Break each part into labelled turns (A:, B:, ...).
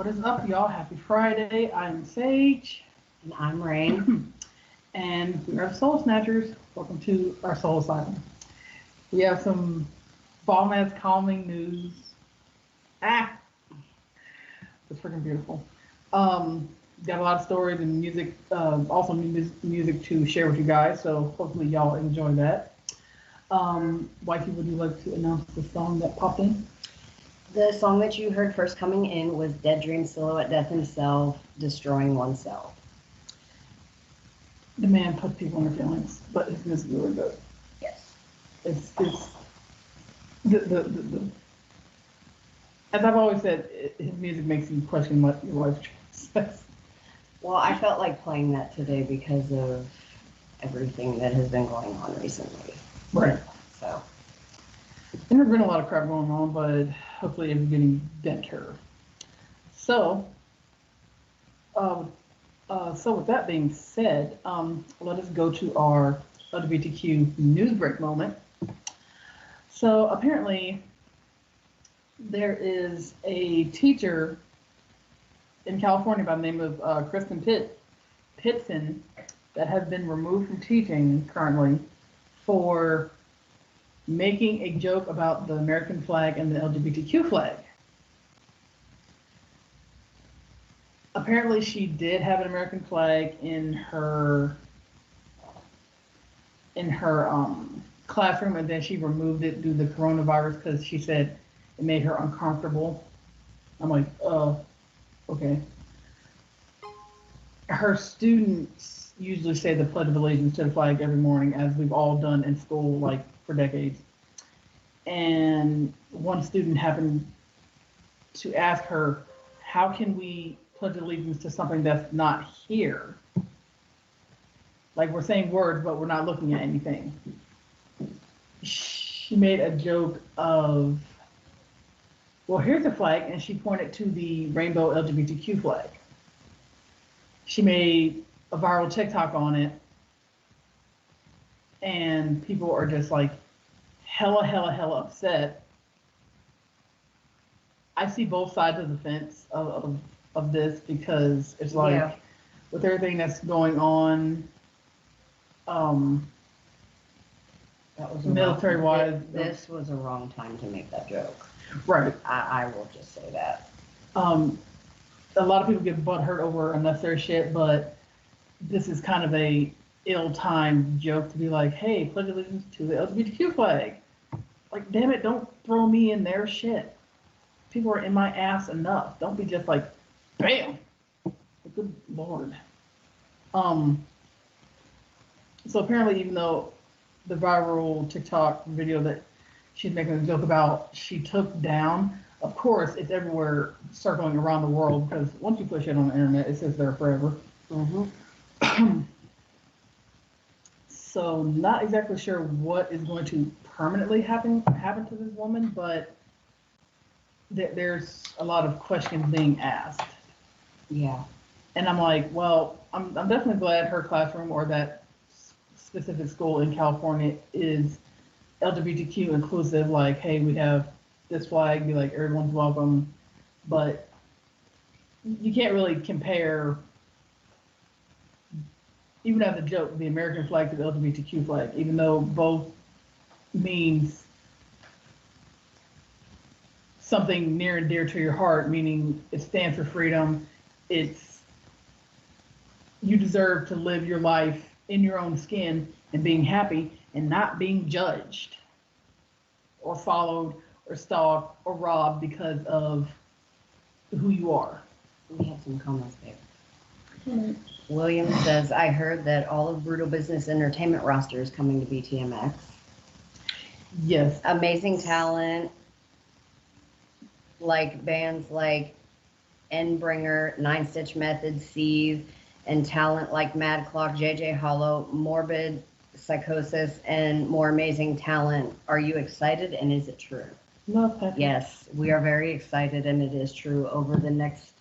A: What is up, y'all? Happy Friday. I'm Sage.
B: And I'm Rain.
A: And we are Soul Snatchers. Welcome to our Soul Asylum. We have some bomb ass calming news. It's freaking beautiful. Got a lot of stories and music, also music to share with you guys, so hopefully y'all enjoy that. Wifey, would you like to announce the song that popped in?
B: The song that you heard first coming in was Dead Dream Silhouette Death Himself, Destroying Oneself.
A: The man puts people in their feelings, but his music is really good.
B: Yes.
A: It's as I've always said, his music makes you question what your life says.
B: Well, I felt like playing that today because of everything that has been going on recently.
A: Right.
B: So.
A: And there's been a lot of crap going on, but hopefully it's getting better. So with that being said, let us go to our LGBTQ news break moment. So apparently there is a teacher in California by the name of Kristen Pitson that has been removed from teaching currently for making a joke about the American flag and the LGBTQ flag. Apparently she did have an American flag in her classroom, and then she removed it due to the coronavirus because she said it made her uncomfortable. I'm like, okay. Her students usually say the Pledge of Allegiance to the flag every morning, as we've all done in school, like, for decades. And one student happened to ask her, how can we pledge allegiance to something that's not here? Like, we're saying words, but we're not looking at anything. She made a joke of, well, here's the flag, and she pointed to the rainbow LGBTQ flag. She made a viral TikTok on it, and people are just like hella upset. I see both sides of the fence of this, because it's like, yeah, with everything that's going on,
B: that was
A: military wise,
B: this was a wrong time to make that joke.
A: Right.
B: I will just say that.
A: A lot of people get butthurt over unnecessary shit, but this is kind of a ill-timed joke to be like, hey, pledge allegiance to the LGBTQ flag. Like, damn it, don't throw me in their shit. People are in my ass enough. Don't be just like, bam. Good Lord. So apparently, even though the viral TikTok video that she's making a joke about, she took down, of course, it's everywhere circling around the world, because once you put shit on the internet, it sits there forever. Mm-hmm. So not exactly sure what is going to permanently happen to this woman, but there's a lot of questions being asked.
B: Yeah.
A: And I'm like, well, I'm definitely glad her classroom or that specific school in California is LGBTQ inclusive. Like, hey, we have this flag, be like, everyone's welcome. But you can't really compare, even as a joke, the American flag to the LGBTQ flag, even though both means something near and dear to your heart, meaning it stands for freedom. It's, you deserve to live your life in your own skin and being happy and not being judged or followed or stalked or robbed because of who you are.
B: We have some comments there. Mm-hmm. William says, I heard that all of Brutal Business Entertainment roster is coming to BTMX.
A: Yes.
B: Amazing talent, like bands like Endbringer, Nine Stitch Method, Seethe, and talent like Mad Clock, JJ Hollow, Morbid, Psychosis, and more amazing talent. Are you excited, and is it true?
A: No.
B: Yes, we are very excited, and it is true. Over the next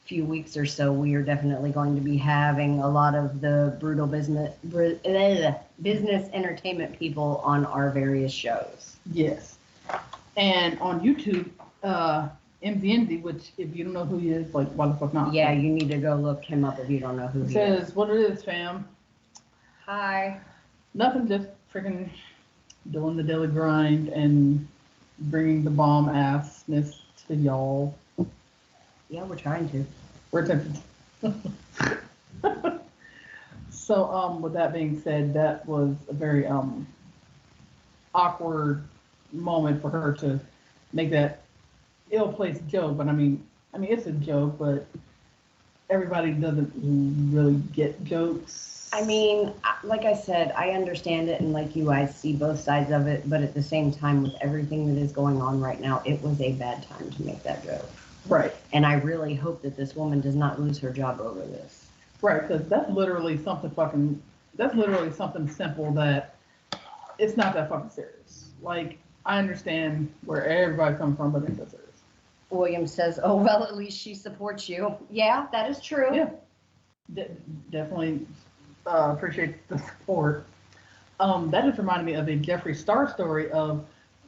B: few weeks or so, we are definitely going to be having a lot of the Brutal Business Entertainment people on our various shows.
A: Yes. And on YouTube, MZNZ, which if you don't know who he is, like, why the fuck not?
B: Yeah, you need to go look him up if you don't know who
A: It
B: he is.
A: says, what it is, fam.
B: Hi.
A: Nothing, just freaking doing the daily grind and bringing the bomb assness to y'all.
B: Yeah, we're trying to.
A: We're attempting. So, with that being said, that was a very awkward moment for her to make that ill-placed joke. But I mean, it's a joke, but everybody doesn't really get jokes.
B: I mean, like I said, I understand it, and like you, I see both sides of it. But at the same time, with everything that is going on right now, it was a bad time to make that joke.
A: Right.
B: And I really hope that this woman does not lose her job over this.
A: Right, because that's literally something simple that it's not that fucking serious. Like, I understand where everybody's coming from, but it's not serious.
B: William says, oh, well, at least she supports you. Yeah, that is true.
A: Yeah, definitely appreciate the support. That just reminded me of a Jeffree Star story of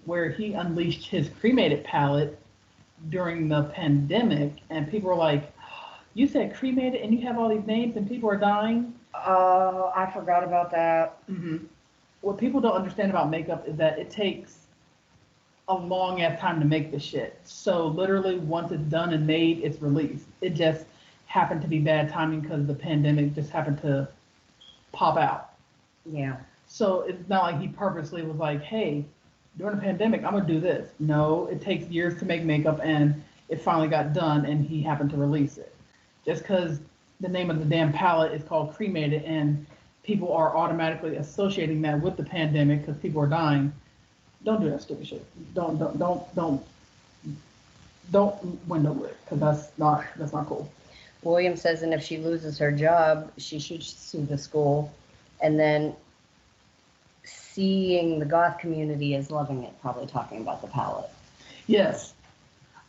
A: where he unleashed his cremated palette during the pandemic, and people were like, you said cremated and you have all these names and people are dying?
B: Oh, I forgot about that.
A: Mm-hmm. What people don't understand about makeup is that it takes a long ass time to make this shit. So literally once it's done and made, it's released. It just happened to be bad timing because the pandemic just happened to pop out.
B: Yeah.
A: So it's not like he purposely was like, hey, during the pandemic, I'm gonna do this. No, it takes years to make makeup and it finally got done and he happened to release it. Just because the name of the damn palette is called cremated and people are automatically associating that with the pandemic because people are dying, don't do that stupid shit. Don't window it, because that's not cool.
B: William says, and if she loses her job, she should sue the school. And then seeing the goth community is loving it, probably talking about the palette.
A: Yes,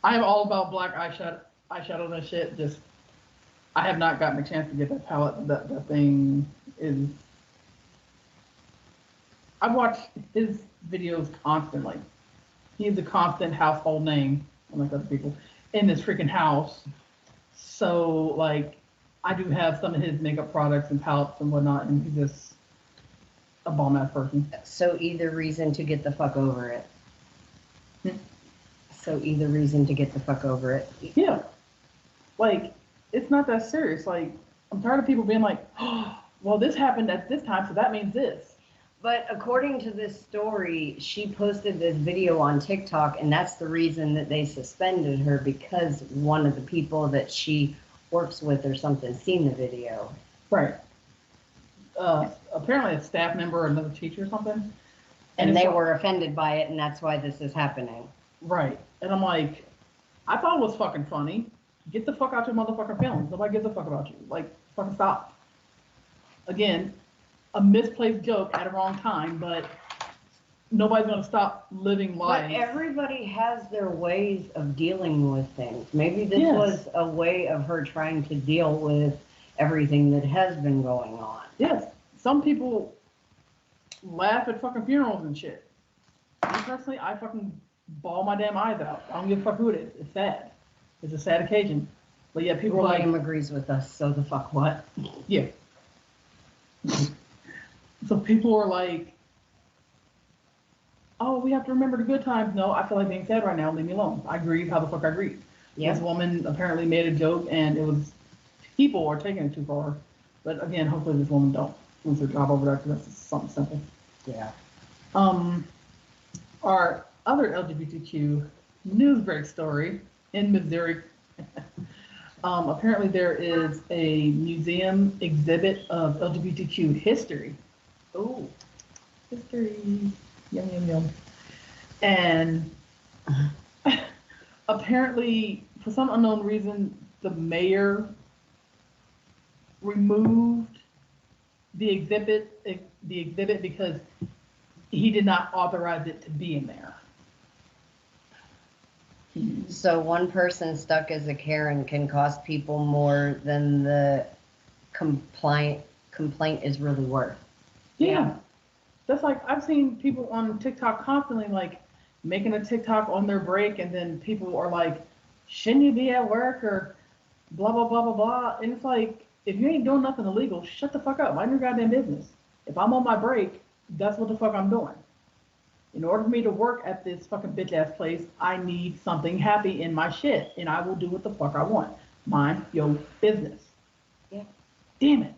A: I'm all about black eyeshadow and shit. Just I have not gotten a chance to get that palette. That thing is. I've watched his videos constantly. He's a constant household name, unlike other people, in this freaking house. So, like, I do have some of his makeup products and palettes and whatnot, and he's just a bomb-ass person.
B: So either reason to get the fuck over it.
A: Hmm.
B: So either reason to get the fuck over it.
A: Yeah. Like, it's not that serious. Like, I'm tired of people being like, oh, well, this happened at this time, so that means this.
B: But according to this story, she posted this video on TikTok, and that's the reason that they suspended her, because one of the people that she works with or something seen the video.
A: Right. Apparently a staff member or another teacher or something.
B: And they were offended by it, and that's why this is happening.
A: Right. And I'm like, I thought it was fucking funny. Get the fuck out your motherfucking feelings. Nobody gives a fuck about you. Like, fucking stop. Again, a misplaced joke at a wrong time, but nobody's gonna stop living lives.
B: But everybody has their ways of dealing with things. Maybe this was a way of her trying to deal with everything that has been going on.
A: Yes. Some people laugh at fucking funerals and shit. Me personally, I fucking bawl my damn eyes out. I don't give a fuck who it is. It's sad. It's a sad occasion. But yeah, people are
B: William
A: like,
B: agrees with us, so the fuck what?
A: yeah. So people are like, oh, we have to remember the good times. No, I feel like being sad right now. Leave me alone. I grieve how the fuck I grieve.
B: Yeah.
A: This woman apparently made a joke and it was, people are taking it too far. But again, hopefully this woman don't lose her job over that, because that's something simple.
B: Yeah.
A: Our other LGBTQ news break story in Missouri. Apparently there is a museum exhibit of LGBTQ history. Oh, history. Yum, yum, yum. And apparently, for some unknown reason, the mayor removed the exhibit because he did not authorize it to be in there.
B: So one person stuck as a Karen can cost people more than the complaint is really worth.
A: Yeah. That's like, I've seen people on TikTok constantly like making a TikTok on their break, and then people are like, shouldn't you be at work or blah, blah, blah, blah, blah. And it's like, if you ain't doing nothing illegal, shut the fuck up. Mind your goddamn business. If I'm on my break, that's what the fuck I'm doing. In order for me to work at this fucking bitch ass place, I need something happy in my shit, and I will do what the fuck I want. Mind your business.
B: Yeah.
A: Damn it.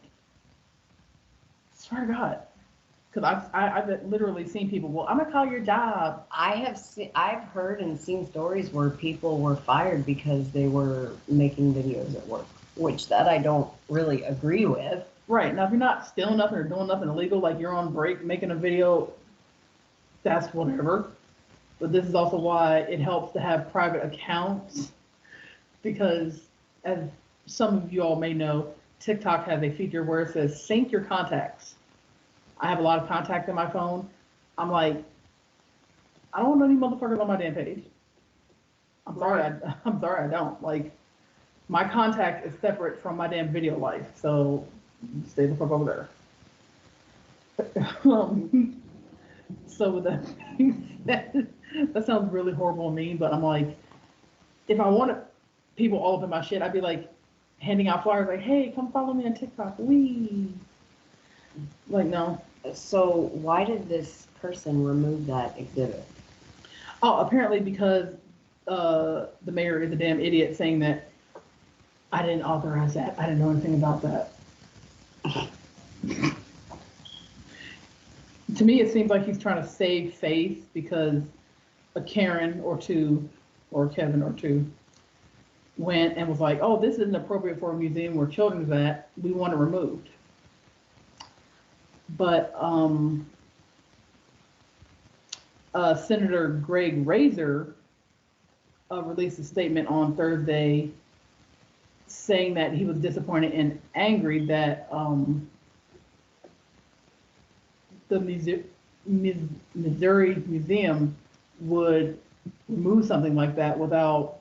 A: Swear to God. Because I've literally seen people, well, I'm gonna call your job.
B: I've heard and seen stories where people were fired because they were making videos at work, which that I don't really agree with.
A: Right. Now, if you're not stealing nothing or doing nothing illegal, like you're on break making a video, that's whatever. But this is also why it helps to have private accounts, because as some of you all may know, TikTok has a feature where it says sync your contacts. I have a lot of contacts in my phone. I'm like, I don't want any motherfuckers on my damn page. I'm sorry, I don't. Like, my contact is separate from my damn video life, so stay the fuck over there. So with that being said, that sounds really horrible and mean, but I'm like, if I wanted people all up in my shit, I'd be like handing out flyers like, hey, come follow me on TikTok. Wee. Like, no.
B: So why did this person remove that exhibit?
A: Oh, apparently because the mayor is a damn idiot saying that I didn't authorize that. I didn't know anything about that. To me, it seems like he's trying to save face because a Karen or two, or Kevin or two, went and was like, oh, this isn't appropriate for a museum where children's at. We want it removed. But Senator Greg Razor released a statement on Thursday saying that he was disappointed and angry that the Missouri Museum would remove something like that without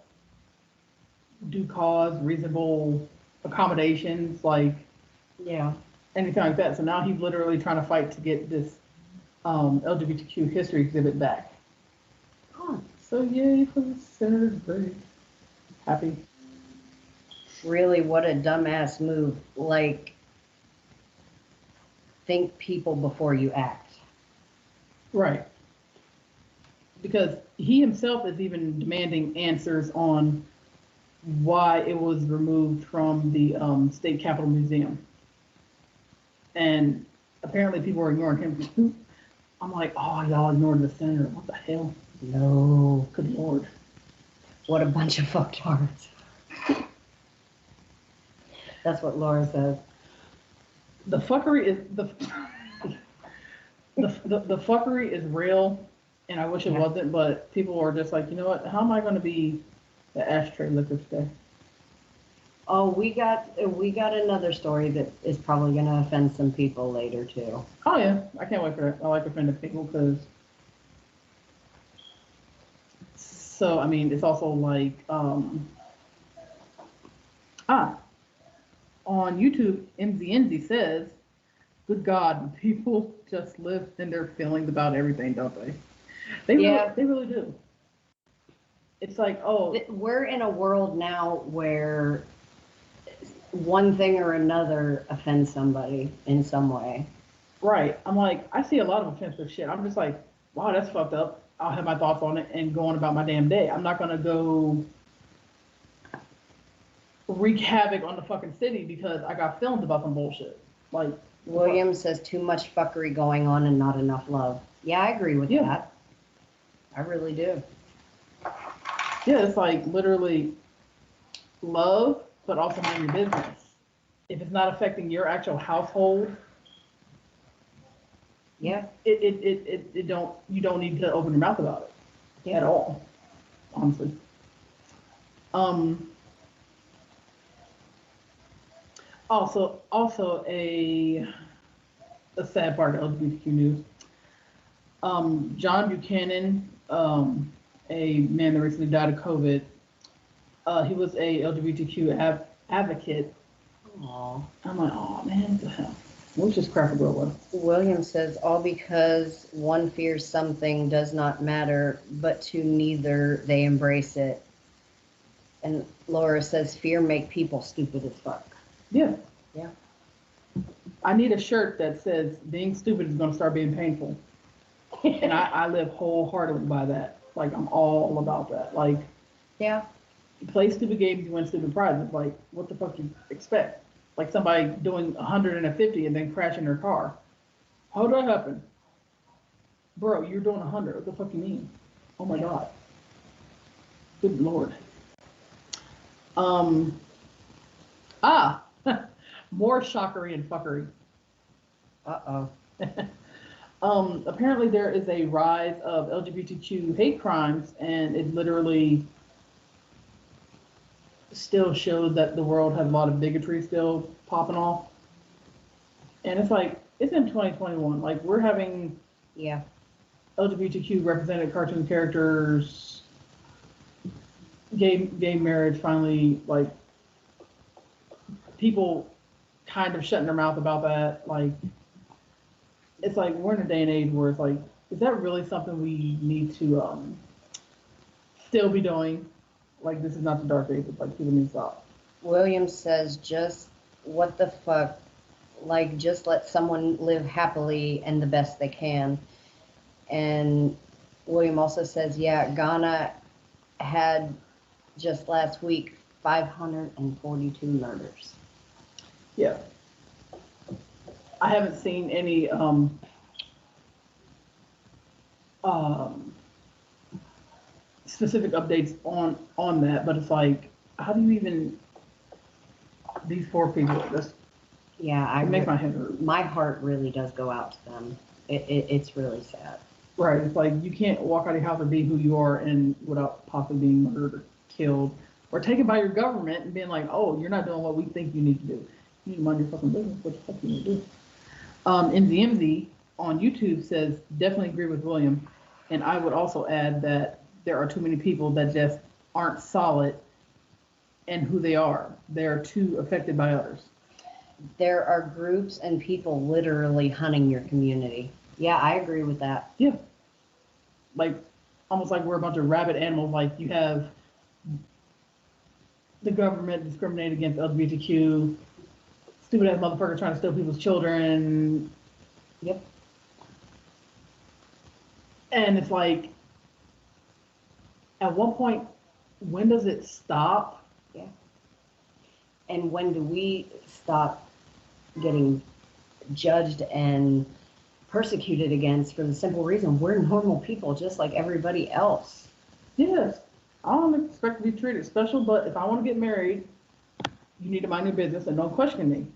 A: due cause, reasonable accommodations, like
B: Yeah.
A: anything like that. So now he's literally trying to fight to get this LGBTQ history exhibit back.
B: Huh.
A: So yay for Senator Greg. Happy.
B: Really, what a dumbass move. Like, think people before you act.
A: Right. Because he himself is even demanding answers on why it was removed from the State Capitol Museum. And apparently people are ignoring him too. I'm like, oh, y'all ignored the senator. What the hell? No, good Lord.
B: What a bunch of fucktards. That's what Laura says.
A: The fuckery is the fuckery is real, and I wish it wasn't. But people are just like, you know what? How am I going to be the ashtray liquor today?
B: Oh, we got another story that is probably going to offend some people later too.
A: Oh yeah, I can't wait for that. I like offending people because. So I mean, it's also like on YouTube, MZNZ says, "Good God, people just live in their feelings about everything, don't they? They really do. It's like, oh,
B: we're in a world now where one thing or another offends somebody in some way.
A: Right. I'm like, I see a lot of offensive shit. I'm just like, wow, that's fucked up. I'll have my thoughts on it and go on about my damn day. I'm not gonna go wreak havoc on the fucking city because I got filmed about some bullshit. Like,
B: William says too much fuckery going on and not enough love. Yeah, I agree with that. I really do.
A: Yeah, it's like literally love, but also mind your business. If it's not affecting your actual household,
B: yeah,
A: you don't need to open your mouth about it at all, honestly. Also a sad part of LGBTQ news. John Buchanan, a man that recently died of COVID, he was a LGBTQ advocate.
B: Aww.
A: I'm like, oh man, what the hell? We'll just crap a girl up.
B: William says, all because one fears something does not matter, but to neither they embrace it. And Laura says fear make people stupid as fuck.
A: Yeah.
B: Yeah.
A: I need a shirt that says being stupid is going to start being painful. And I live wholeheartedly by that. Like, I'm all about that. Like,
B: Yeah.
A: you play stupid games, you win stupid prizes. Like, what the fuck you expect? Like somebody doing 150 and then crashing their car. How did that happen? Bro, you're doing 100. What the fuck you mean? Oh my God. Good Lord. Ah, more shockery and fuckery.
B: Uh-oh.
A: Apparently there is a rise of LGBTQ hate crimes, and it literally still shows that the world has a lot of bigotry still popping off. And it's like, it's in 2021. Like, we're having
B: Yeah.
A: LGBTQ represented cartoon characters, gay marriage finally, like, people kind of shutting their mouth about that. Like, it's like we're in a day and age where it's like, is that really something we need to still be doing? Like, this is not the dark ages. Like, people need to stop.
B: William says, just what the fuck? Like, just let someone live happily and the best they can. And William also says, yeah, Ghana had just last week 542 murders.
A: Yeah. I haven't seen any specific updates on that, but it's like, how do you even, these poor people, this,
B: Yeah,
A: it makes my head hurt.
B: my heart really does go out to them. It's really sad.
A: Right, it's like you can't walk out of your house or be who you are and without possibly being murdered or killed or taken by your government and being like, oh, you're not doing what we think you need to do. You need to mind your fucking business. What the fuck you need to do? NZMZ on YouTube says, definitely agree with William. And I would also add that there are too many people that just aren't solid in who they are. They're too affected by others.
B: There are groups and people literally hunting your community. Yeah, I agree with that.
A: Yeah. Like, almost like we're a bunch of rabid animals. Like, you have the government discriminate against LGBTQ, stupid ass motherfucker trying to steal people's children.
B: Yep.
A: And it's like, at one point, when does it stop?
B: Yeah. And when do we stop getting judged and persecuted against for the simple reason we're normal people just like everybody else?
A: Yes. I don't expect to be treated special, but if I want to get married, you need to mind your business and don't question me.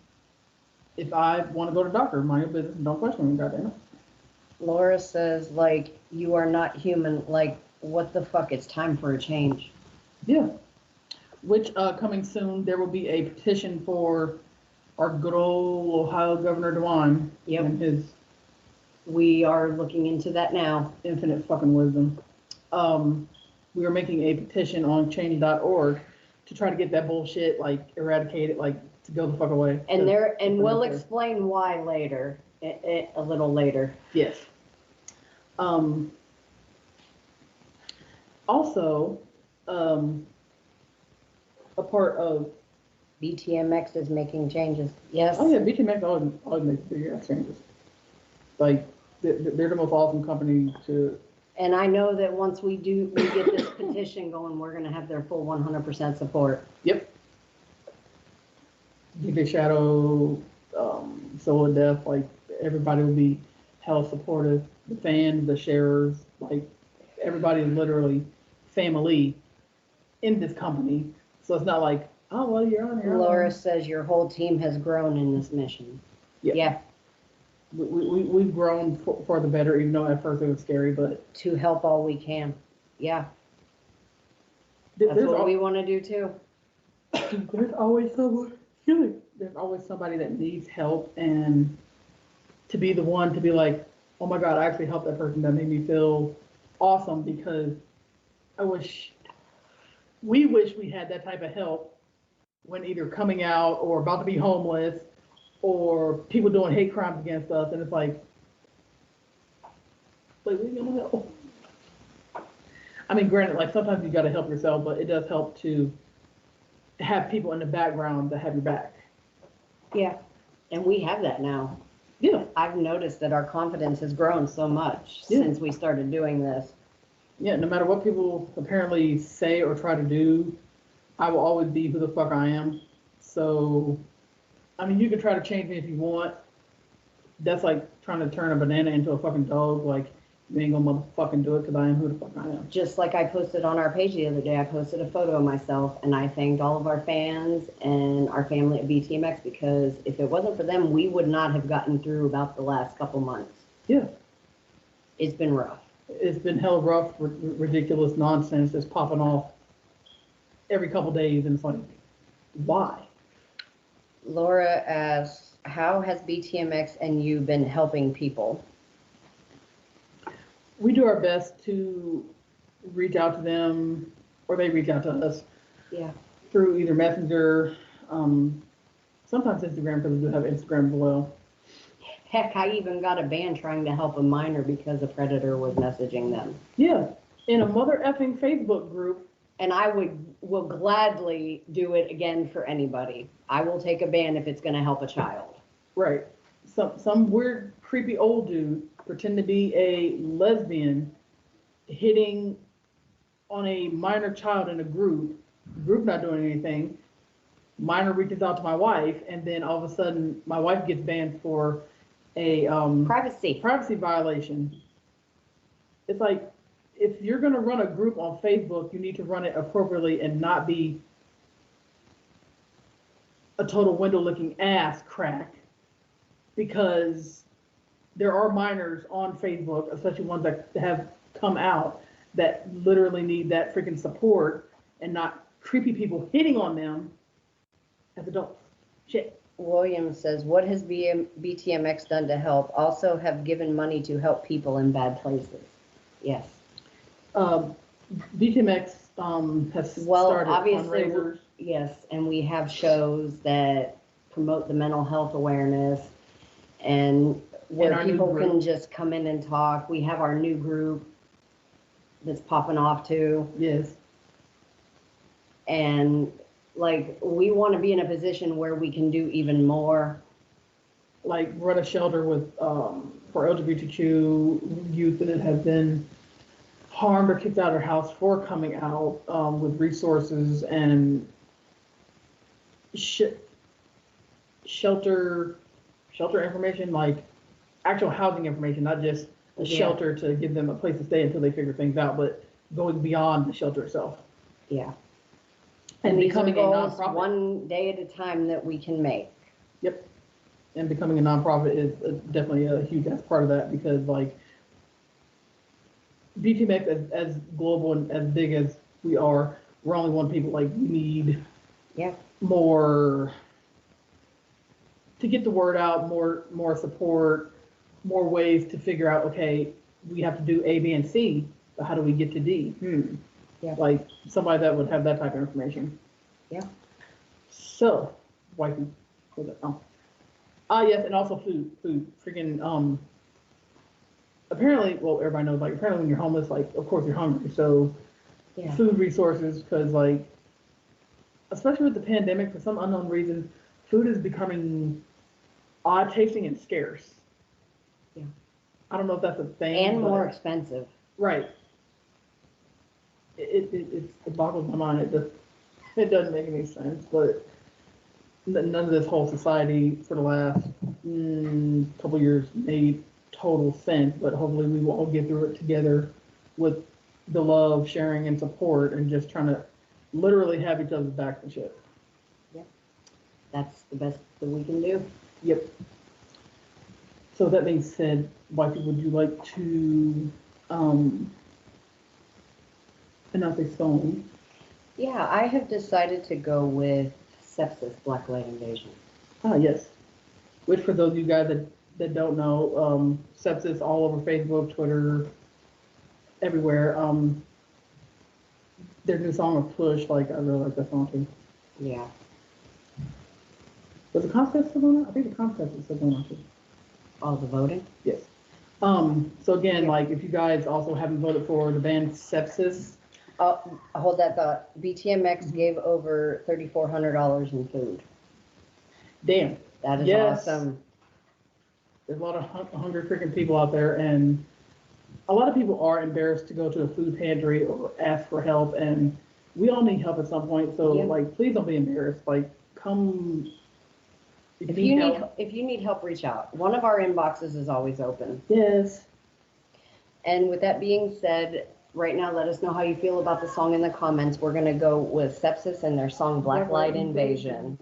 A: If I want to go to the doctor, mind your business and don't question me, goddamn.
B: Laura says, like, you are not human. Like, what the fuck? It's time for a change.
A: Yeah. Which, coming soon, there will be a petition for our good old Ohio Governor DeWine.
B: Yep.
A: And his
B: We are looking into that now.
A: infinite fucking wisdom. We are making a petition on change.org to try to get that bullshit, like, eradicated, like, to go the fuck away.
B: And we'll explain why later, a little later.
A: Yes. Also, a part of,
B: BTMX is making changes. Yes.
A: oh yeah, BTMX always makes big ass changes. Like, they're the most awesome company to.
B: And I know that once we get this petition going, we're going to have their full 100% support.
A: Yep. DJ Shadow, Soul of Death, like, everybody will be hell supportive. The fans, the sharers, like, everybody is literally family in this company. So it's not like, oh, well, you're on here.
B: Laura says your whole team has grown in this mission.
A: Yeah.
B: Yeah.
A: We've grown for the better, even though at first it was scary, but.
B: To help all we can. Yeah. That's what we want to do too.
A: There's always someone, there's always somebody that needs help, and to be the one to be like, oh my God, I actually helped that person, that made me feel awesome, because we wish we had that type of help when either coming out or about to be homeless or people doing hate crimes against us, and it's like we gonna help. I mean, granted, like, sometimes you gotta help yourself, but it does help to have people in the background that have your back.
B: Yeah. And we have that now.
A: Yeah.
B: I've noticed that our confidence has grown so much
A: Yeah.
B: since we started doing this.
A: Yeah, no matter what people apparently say or try to do, I will always be who the fuck I am. So, I mean, you can try to change me if you want. That's like trying to turn a banana into a fucking dog. Like, you ain't gonna motherfucking do it because I am who the fuck I am.
B: Just like I posted on our page the other day, I posted a photo of myself and I thanked all of our fans and our family at BTMX because if it wasn't for them, we would not have gotten through about the last couple months.
A: Yeah.
B: It's been rough.
A: It's been hell rough, ridiculous nonsense that's popping off every couple days, and it's like, why?
B: Laura asks, how has BTMX and you been helping people?
A: We do our best to reach out to them, or they reach out to us.
B: Yeah.
A: Through either Messenger, sometimes Instagram, because we do have Instagram as well.
B: Heck, I even got a band trying to help a minor because a predator was messaging them.
A: Yeah, in a mother effing Facebook group.
B: And I will gladly do it again for anybody. I will take a ban if it's going to help a child.
A: Right. Some weird, creepy old dude pretend to be a lesbian hitting on a minor child in a group not doing anything. Minor reaches out to my wife, and then all of a sudden my wife gets banned for a privacy violation. It's like, if you're going to run a group on Facebook, you need to run it appropriately and not be a total window-licking ass crack, because there are minors on Facebook, especially ones that have come out, that literally need that freaking support and not creepy people hitting on them as adults. Shit.
B: William says, what has BTMX done to help? Also have given money to help people in bad places. Yes.
A: BTMX has started
B: obviously,
A: fundraisers.
B: Yes, and we have shows that promote the mental health awareness and where people can just come in and talk. We have our new group that's popping off too.
A: Yes.
B: And like, we want to be in a position where we can do even more.
A: Like run a shelter with for LGBTQ youth that have been harmed or kicked out of their house for coming out, with resources and shelter information, like actual housing information, not just a shelter to give them a place to stay until they figure things out, but going beyond the shelter itself.
B: Yeah.
A: And
B: these
A: becoming
B: are
A: a
B: goals
A: nonprofit.
B: One day at a time that we can make.
A: Yep. And becoming a nonprofit is definitely a huge part of that, because like BTMX, as global and as big as we are, we're only one people. Like, we need more to get the word out, more support, more ways to figure out, okay, we have to do A, B, and C, but how do we get to D?
B: Yeah.
A: Like somebody that would have that type of information.
B: Yeah.
A: So, wifey, hold it. Yes, and also food. Freaking, apparently, well, everybody knows, like, apparently when you're homeless, like, of course you're hungry. So, food resources, because, like, especially with the pandemic, for some unknown reason, food is becoming odd tasting and scarce.
B: Yeah.
A: I don't know if that's a thing.
B: And more expensive.
A: Right. It boggles my mind. It doesn't make any sense, but none of this whole society for the last couple years made total sense, but hopefully we will all get through it together with the love, sharing, and support, and just trying to literally have each other's backs and shit.
B: Yep. That's the best that we can do.
A: Yep. So that being said, wifey, would you like to announce a song?
B: Yeah, I have decided to go with Sepsis, Black Light Invasion.
A: Ah, yes. Which, for those of you guys that don't know, Sepsis all over Facebook, Twitter, everywhere. Their new song of Push, like, I really like that song too.
B: Yeah.
A: Was the contest still going on? I think the contest is still going on too.
B: Oh, the voting?
A: Yes. So again, like, if you guys also haven't voted for the band Sepsis,
B: Hold that thought. BTMX gave over $3,400 in food.
A: Damn.
B: That is
A: Yes.
B: awesome.
A: There's a lot of hungry freaking people out there, and a lot of people are embarrassed to go to a food pantry or ask for help, and we all need help at some point. So,
B: Yeah.
A: like, please don't be embarrassed. Like, come.
B: If you need help, reach out. One of our inboxes is always open.
A: Yes.
B: And with that being said, right now, let us know how you feel about the song in the comments. We're going to go with Sepsis and their song Black Light Invasion.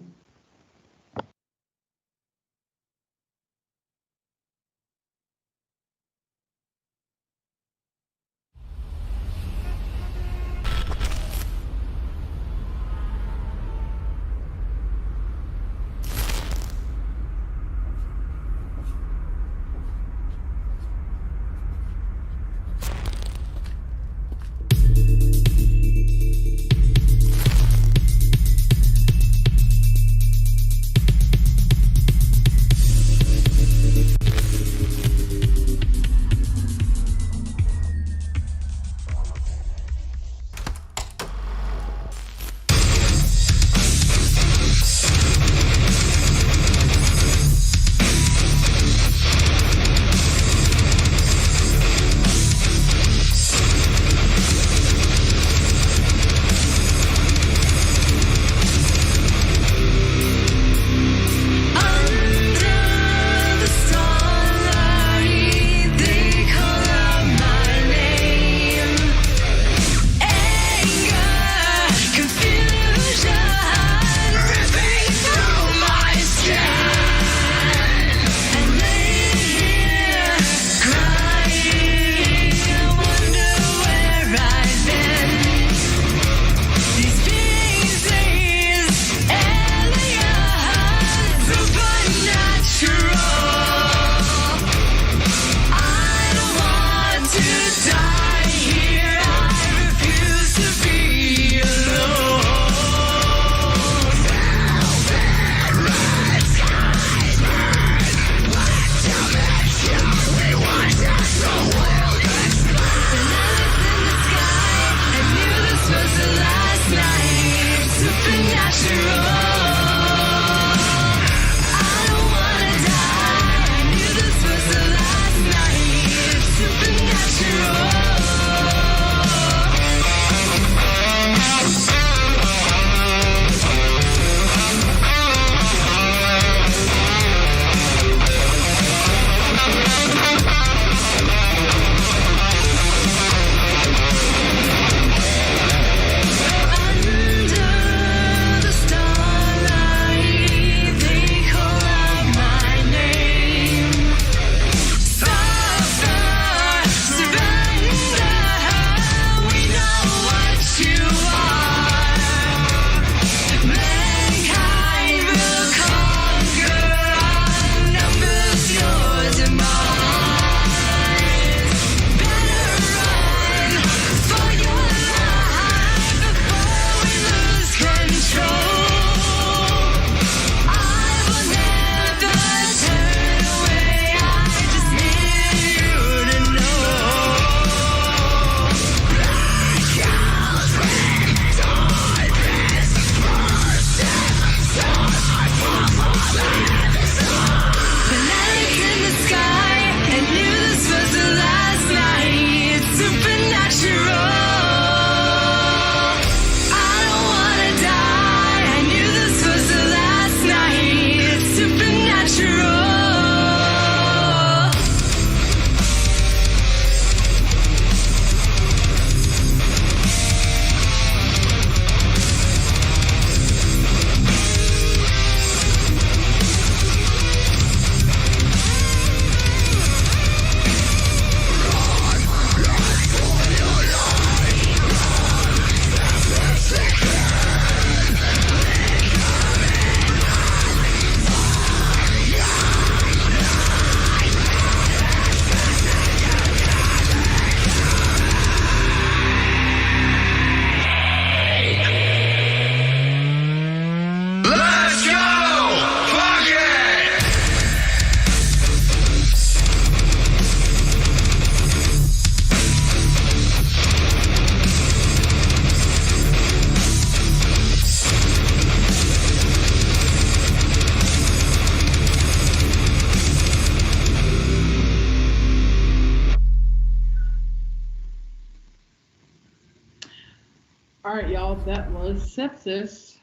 A: right, y'all, that was Sepsis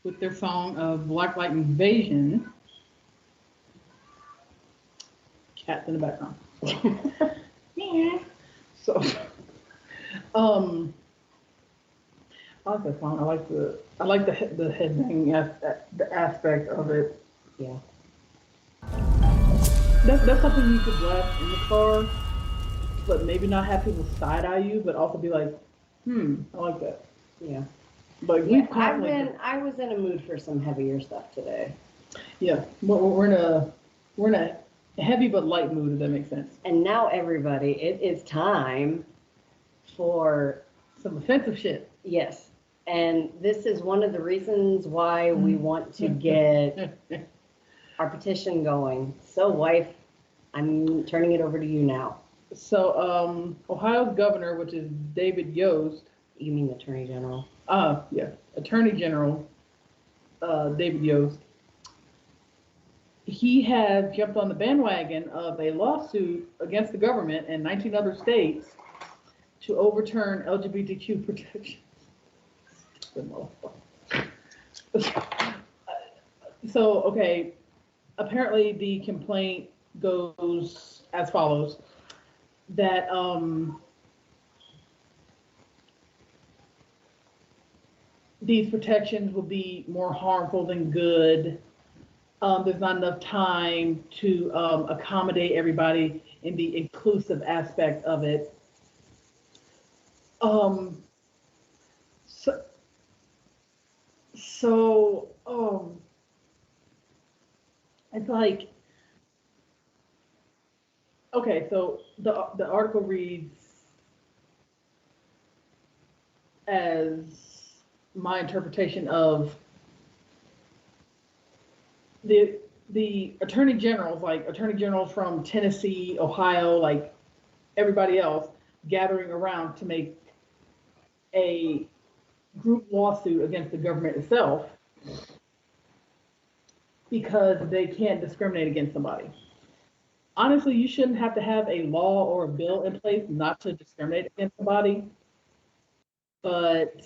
A: with their song of Black Light Invasion. Cats in the background. Yeah. So, I like that song. I like the headbanging the aspect of it.
B: Yeah.
A: That's something you could blast in the car, but maybe not have people side eye you, but also be like, I like that.
B: Yeah.
A: But
B: Yeah, I was in a mood for some heavier stuff today.
A: Yeah, we're in a heavy but light mood, if that makes sense.
B: And now everybody, it is time for
A: some offensive shit.
B: Yes. And this is one of the reasons why we want to get our petition going. So, wife, I'm turning it over to you now.
A: So, Ohio's governor, which is David Yost.
B: You mean Attorney General?
A: Yeah, Attorney General David Yost. He has jumped on the bandwagon of a lawsuit against the government and 19 other states to overturn LGBTQ protections. So, okay, apparently the complaint goes as follows, that these protections will be more harmful than good. There's not enough time to accommodate everybody in the inclusive aspect of it. So it's like, okay, so the article reads as my interpretation of the attorney generals, like attorney generals from Tennessee, Ohio, like everybody else, gathering around to make a group lawsuit against the government itself because they can't discriminate against somebody. Honestly, you shouldn't have to have a law or a bill in place not to discriminate against somebody. But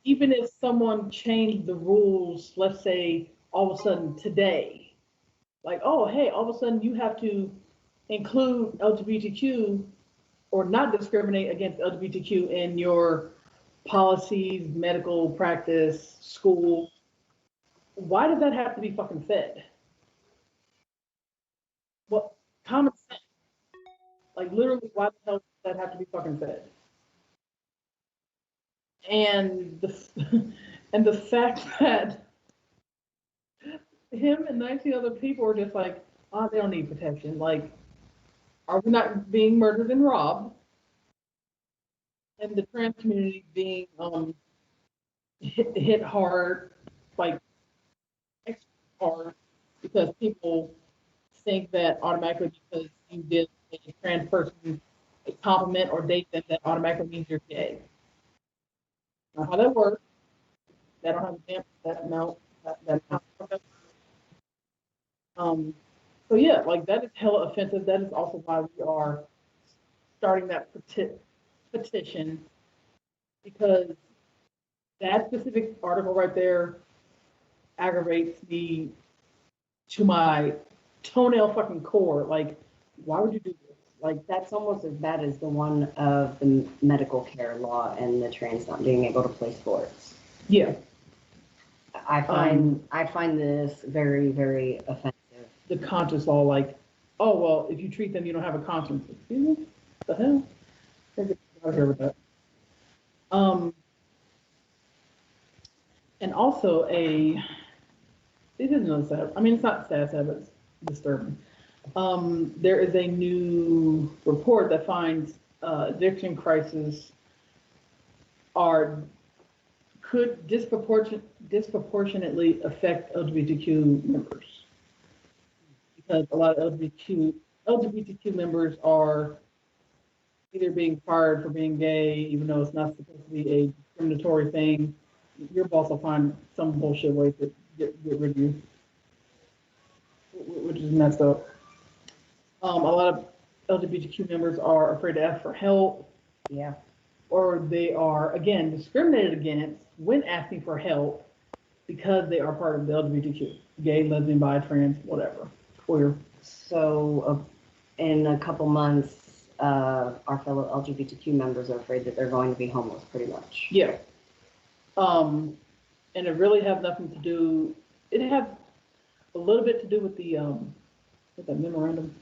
A: even if someone changed the rules, let's say all of a sudden today, like, oh, hey, all of a sudden you have to include LGBTQ or not discriminate against LGBTQ in your policies, medical practice, school. Why does that have to be fucking said? Well, common sense. Like, literally, why the hell does that have to be fucking said? And the fact that him and 19 other people are just like, oh, they don't need protection. Like, are we not being murdered and robbed? And the trans community being hit hard, like extra hard, because people think that automatically because you give a trans person a compliment or date them, that automatically means you're gay. Not how that works. That don't have a damn that amount. That amount. So yeah, like that is hella offensive. That is also why we are starting that petition, because that specific article right there aggravates me to my toenail fucking core. Like, why would you do this?
B: Like, that's almost as bad as the one of the medical care law and the trans not being able to play sports.
A: Yeah.
B: I find this very, very offensive.
A: The conscience law, like, oh, well, if you treat them, you don't have a conscience. Excuse me? What the hell? Can't get out of here with that. And also this is another sad, I mean, it's not sad, but it's disturbing. There is a new report that finds addiction crises could disproportionately affect LGBTQ members, because a lot of LGBTQ members are either being fired for being gay, even though it's not supposed to be a discriminatory thing. Your boss will find some bullshit way to get rid of you, which is messed up. A lot of LGBTQ members are afraid to ask for help.
B: Yeah.
A: or they are, again, discriminated against when asking for help because they are part of the LGBTQ, gay, lesbian, bi, trans, whatever, queer.
B: So in a couple months, our fellow LGBTQ members are afraid that they're going to be homeless, pretty much.
A: Yeah. And it really has nothing to do, it has a little bit to do with the, with that memorandum,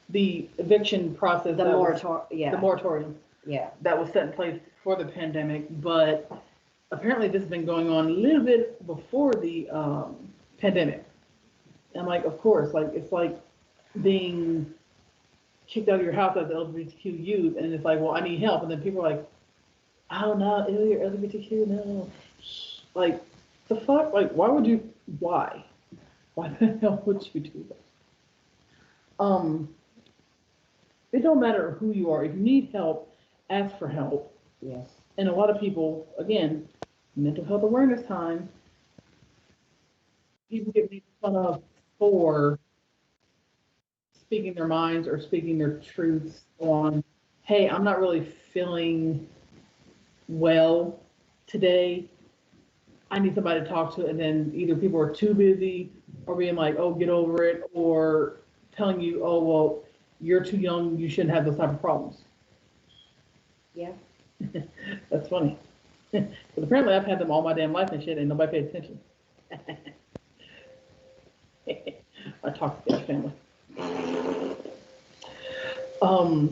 A: the eviction process.
B: The
A: The
B: moratorium.
A: Yeah. That was set in place for the pandemic, but apparently this has been going on a little bit before the pandemic. And like, of course, like it's like being kicked out of your house as LGBTQ youth, and it's like, well, I need help, and then people are like, oh no, you're LGBTQ, no. Like, the fuck? Like, why would you? Why? Why the hell would you do that? It don't matter who you are. If you need help, ask for help.
B: Yes.
A: And a lot of people, again, mental health awareness time, people get made fun of for speaking their minds or speaking their truths on, hey, I'm not really feeling well today. I need somebody to talk to, and then either people are too busy or being like, oh, get over it, or telling you, oh, well, you're too young, you shouldn't have those type of problems.
B: Yeah.
A: That's funny. Because apparently I've had them all my damn life and shit, and nobody paid attention. I talk to that family. I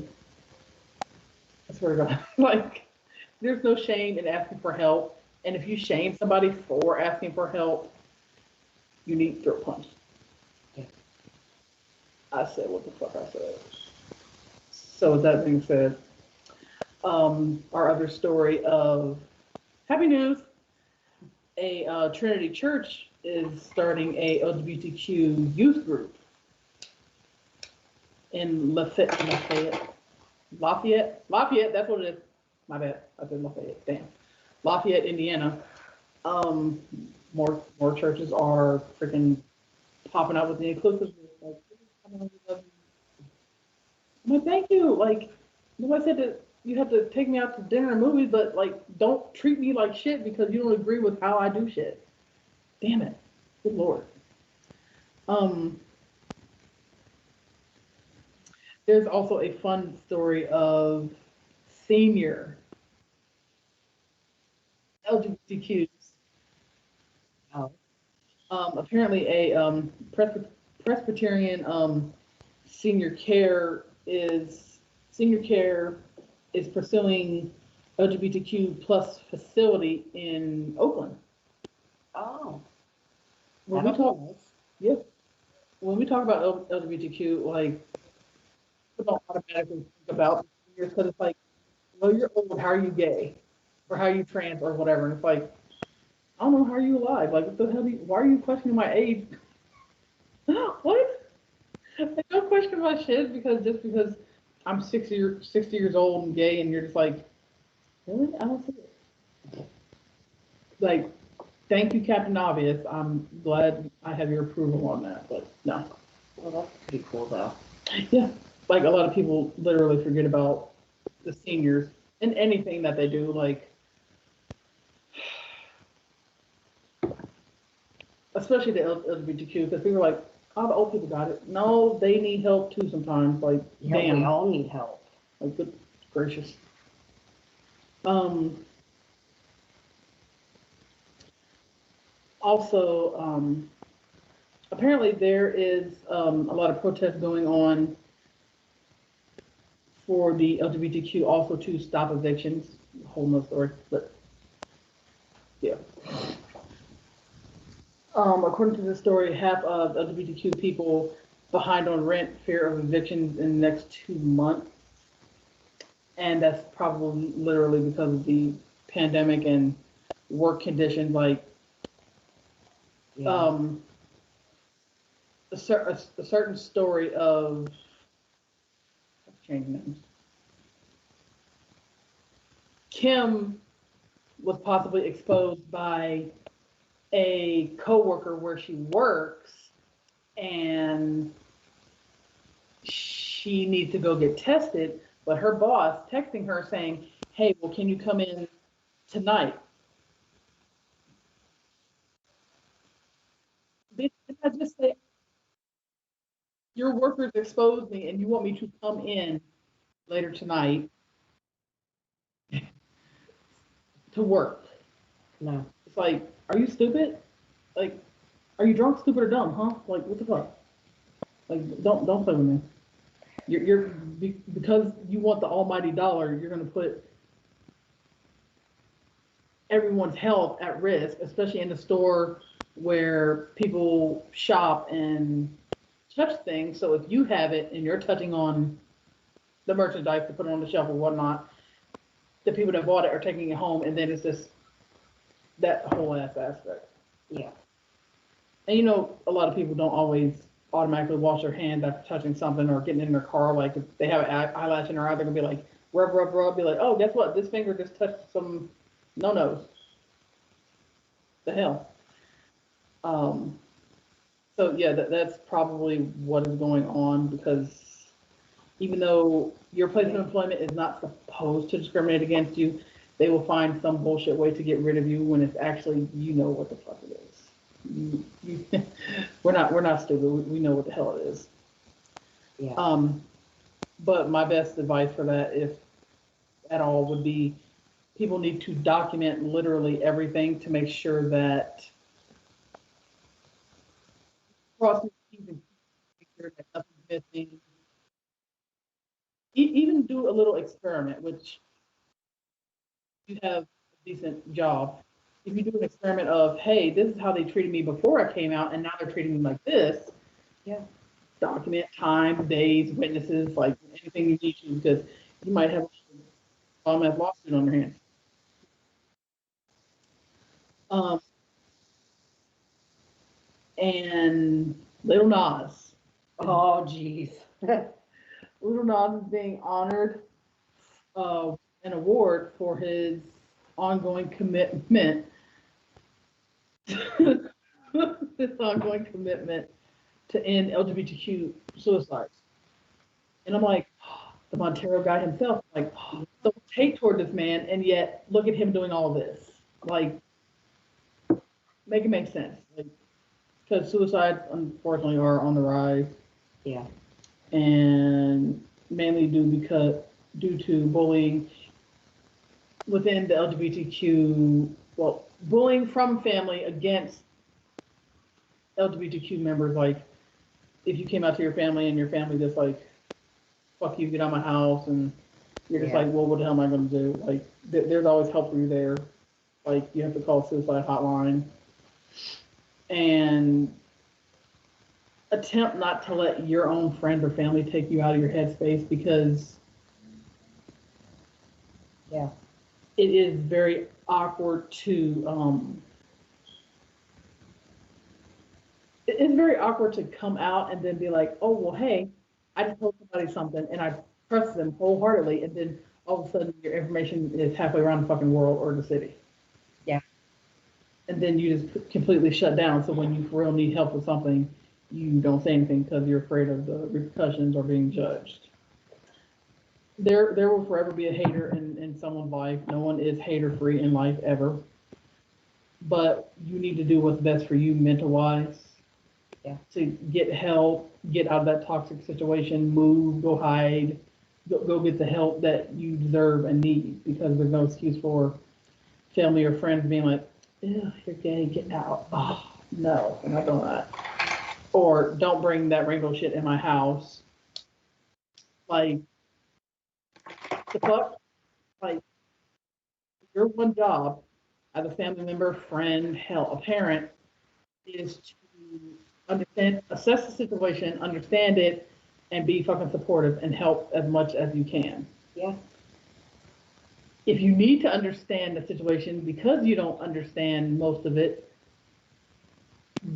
A: swear to God, like, there's no shame in asking for help. And if you shame somebody for asking for help, you need to throw a punch.
B: Yeah.
A: I said what the fuck I said. So with that being said, our other story of happy news, a Trinity Church is starting a LGBTQ youth group in Lafayette, that's what it is. My bad, I said Lafayette, damn. Lafayette, Indiana. More churches are freaking popping out with the inclusiveness. Like, I'm like, thank you. Like, nobody said that you have to take me out to dinner and movies, but like, don't treat me like shit because you don't agree with how I do shit. Damn it. Good Lord. There's also a fun story of senior LGBTQs.
B: Oh.
A: Apparently, a Presbyterian senior care is pursuing LGBTQ plus facility in Oakland.
B: Oh.
A: When we talk, yeah, when we talk about LGBTQ, like, people don't automatically think about seniors because it's like, well, you're old, how are you gay? Or how are you trans or whatever? And it's like, I don't know, how are you alive? Like, what the hell why are you questioning my age? What? Like, don't question my shit because I'm 60 years old and gay, and you're just like, really? I don't see it. Like, thank you, Captain Obvious. I'm glad I have your approval on that, but no.
B: Well, that's pretty cool, though.
A: Yeah, like a lot of people literally forget about the seniors and anything that they do, like, especially the LGBTQ, because people are like, oh, the old people got it. No, they need help too sometimes. Like,
B: Yeah,
A: damn.
B: we all need help.
A: Like, good gracious. Also, apparently there is a lot of protests going on for the LGBTQ also to stop evictions. Whole nother story, but yeah. According to the story, half of LGBTQ people behind on rent, fear of evictions in the next 2 months. And that's probably literally because of the pandemic and work conditions. Like,
B: Yeah.
A: a certain story of, changing names. Kim was possibly exposed by a coworker where she works, and she needs to go get tested, but her boss texting her saying, hey, well, can you come in tonight? Did I just say your workers exposed me and you want me to come in later tonight to work?
B: No.
A: It's like, are you stupid? Like, are you drunk, stupid, or dumb, huh? Like, what the fuck? Like, don't play with me. Because you want the almighty dollar, you're gonna put everyone's health at risk, especially in the store where people shop and touch things. So if you have it and you're touching on the merchandise to put it on the shelf or whatnot, the people that bought it are taking it home, and then it's just that whole ass aspect.
B: Yeah.
A: And a lot of people don't always automatically wash their hands after touching something or getting in their car. Like if they have an eyelash in their eye, they're gonna be like, rub, rub, rub. Be like, oh, guess what? This finger just touched some no-nos. The hell. Um, so yeah, that's probably what is going on, because even though your place of employment is not supposed to discriminate against you, they will find some bullshit way to get rid of you when it's actually what the fuck it is. We're not stupid. We know what the hell it is.
B: Yeah.
A: But my best advice for that, if at all, would be people need to document literally everything to make sure that crossing the T's and make sure that nothing's missing. Even do a little experiment, which you have a decent job. If you do an experiment of, hey, this is how they treated me before I came out, and now they're treating me like this.
B: Yeah.
A: Document time, days, witnesses, like anything you need to, because you might have a lawsuit on your hands. Um, and Little Nas.
B: Oh, jeez.
A: Little Nas is being honored an award for his ongoing commitment. His ongoing commitment to end LGBTQ suicides. And I'm like, the Montero guy himself, like, so hate toward this man, and yet look at him doing all this. Like, make it make sense. Like, because suicides, unfortunately, are on the rise.
B: Yeah.
A: And mainly due to bullying within the LGBTQ, well, bullying from family against LGBTQ members. Like, if you came out to your family and your family just like, fuck you, get out of my house, and you're just like, well, what the hell am I going to do? Like, there's always help for you there. Like, you have to call suicide hotline and attempt not to let your own friend or family take you out of your headspace, because it is very awkward to it's very awkward to come out and then be like, oh, well, hey, I just told somebody something and I trust them wholeheartedly, and then all of a sudden your information is halfway around the fucking world or the city.
B: Yeah.
A: And then you just completely shut down. So when you for real need help with something, you don't say anything because you're afraid of the repercussions or being judged. There will forever be a hater in someone's life. No one is hater free in life ever. But you need to do what's best for you mental wise.
B: Yeah.
A: To get help, get out of that toxic situation, move, go hide, go get the help that you deserve and need, because there's no excuse for family or friends being like, ew, you're gay, get out. Oh, no, I'm not doing that. Or don't bring that rainbow shit in my house. Like, the fuck? Like, your one job as a family member, friend, hell, a parent, is to understand, assess the situation, understand it, and be fucking supportive and help as much as you can.
B: Yeah.
A: If you need to understand the situation because you don't understand most of it,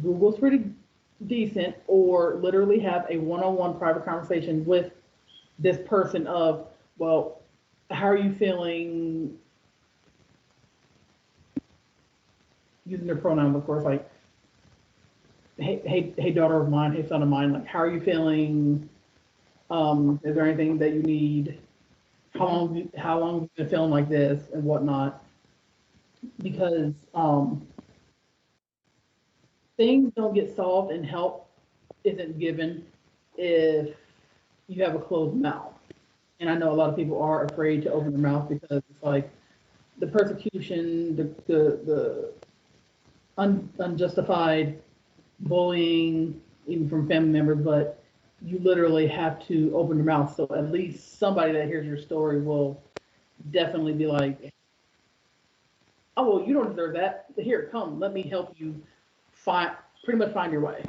A: Google's pretty decent, or literally have a one-on-one private conversation with this person of, well, how are you feeling? Using their pronouns, of course, like, hey, daughter of mine, hey, son of mine, like, how are you feeling? Is there anything that you need how long have you been feeling like this and whatnot? Because things don't get solved and help isn't given if you have a closed mouth. And I know a lot of people are afraid to open their mouth because it's like the persecution, the unjustified bullying, even from family members, but you literally have to open your mouth. So at least somebody that hears your story will definitely be like, oh, well, you don't deserve that. Here, come, let me help you find, pretty much find your way.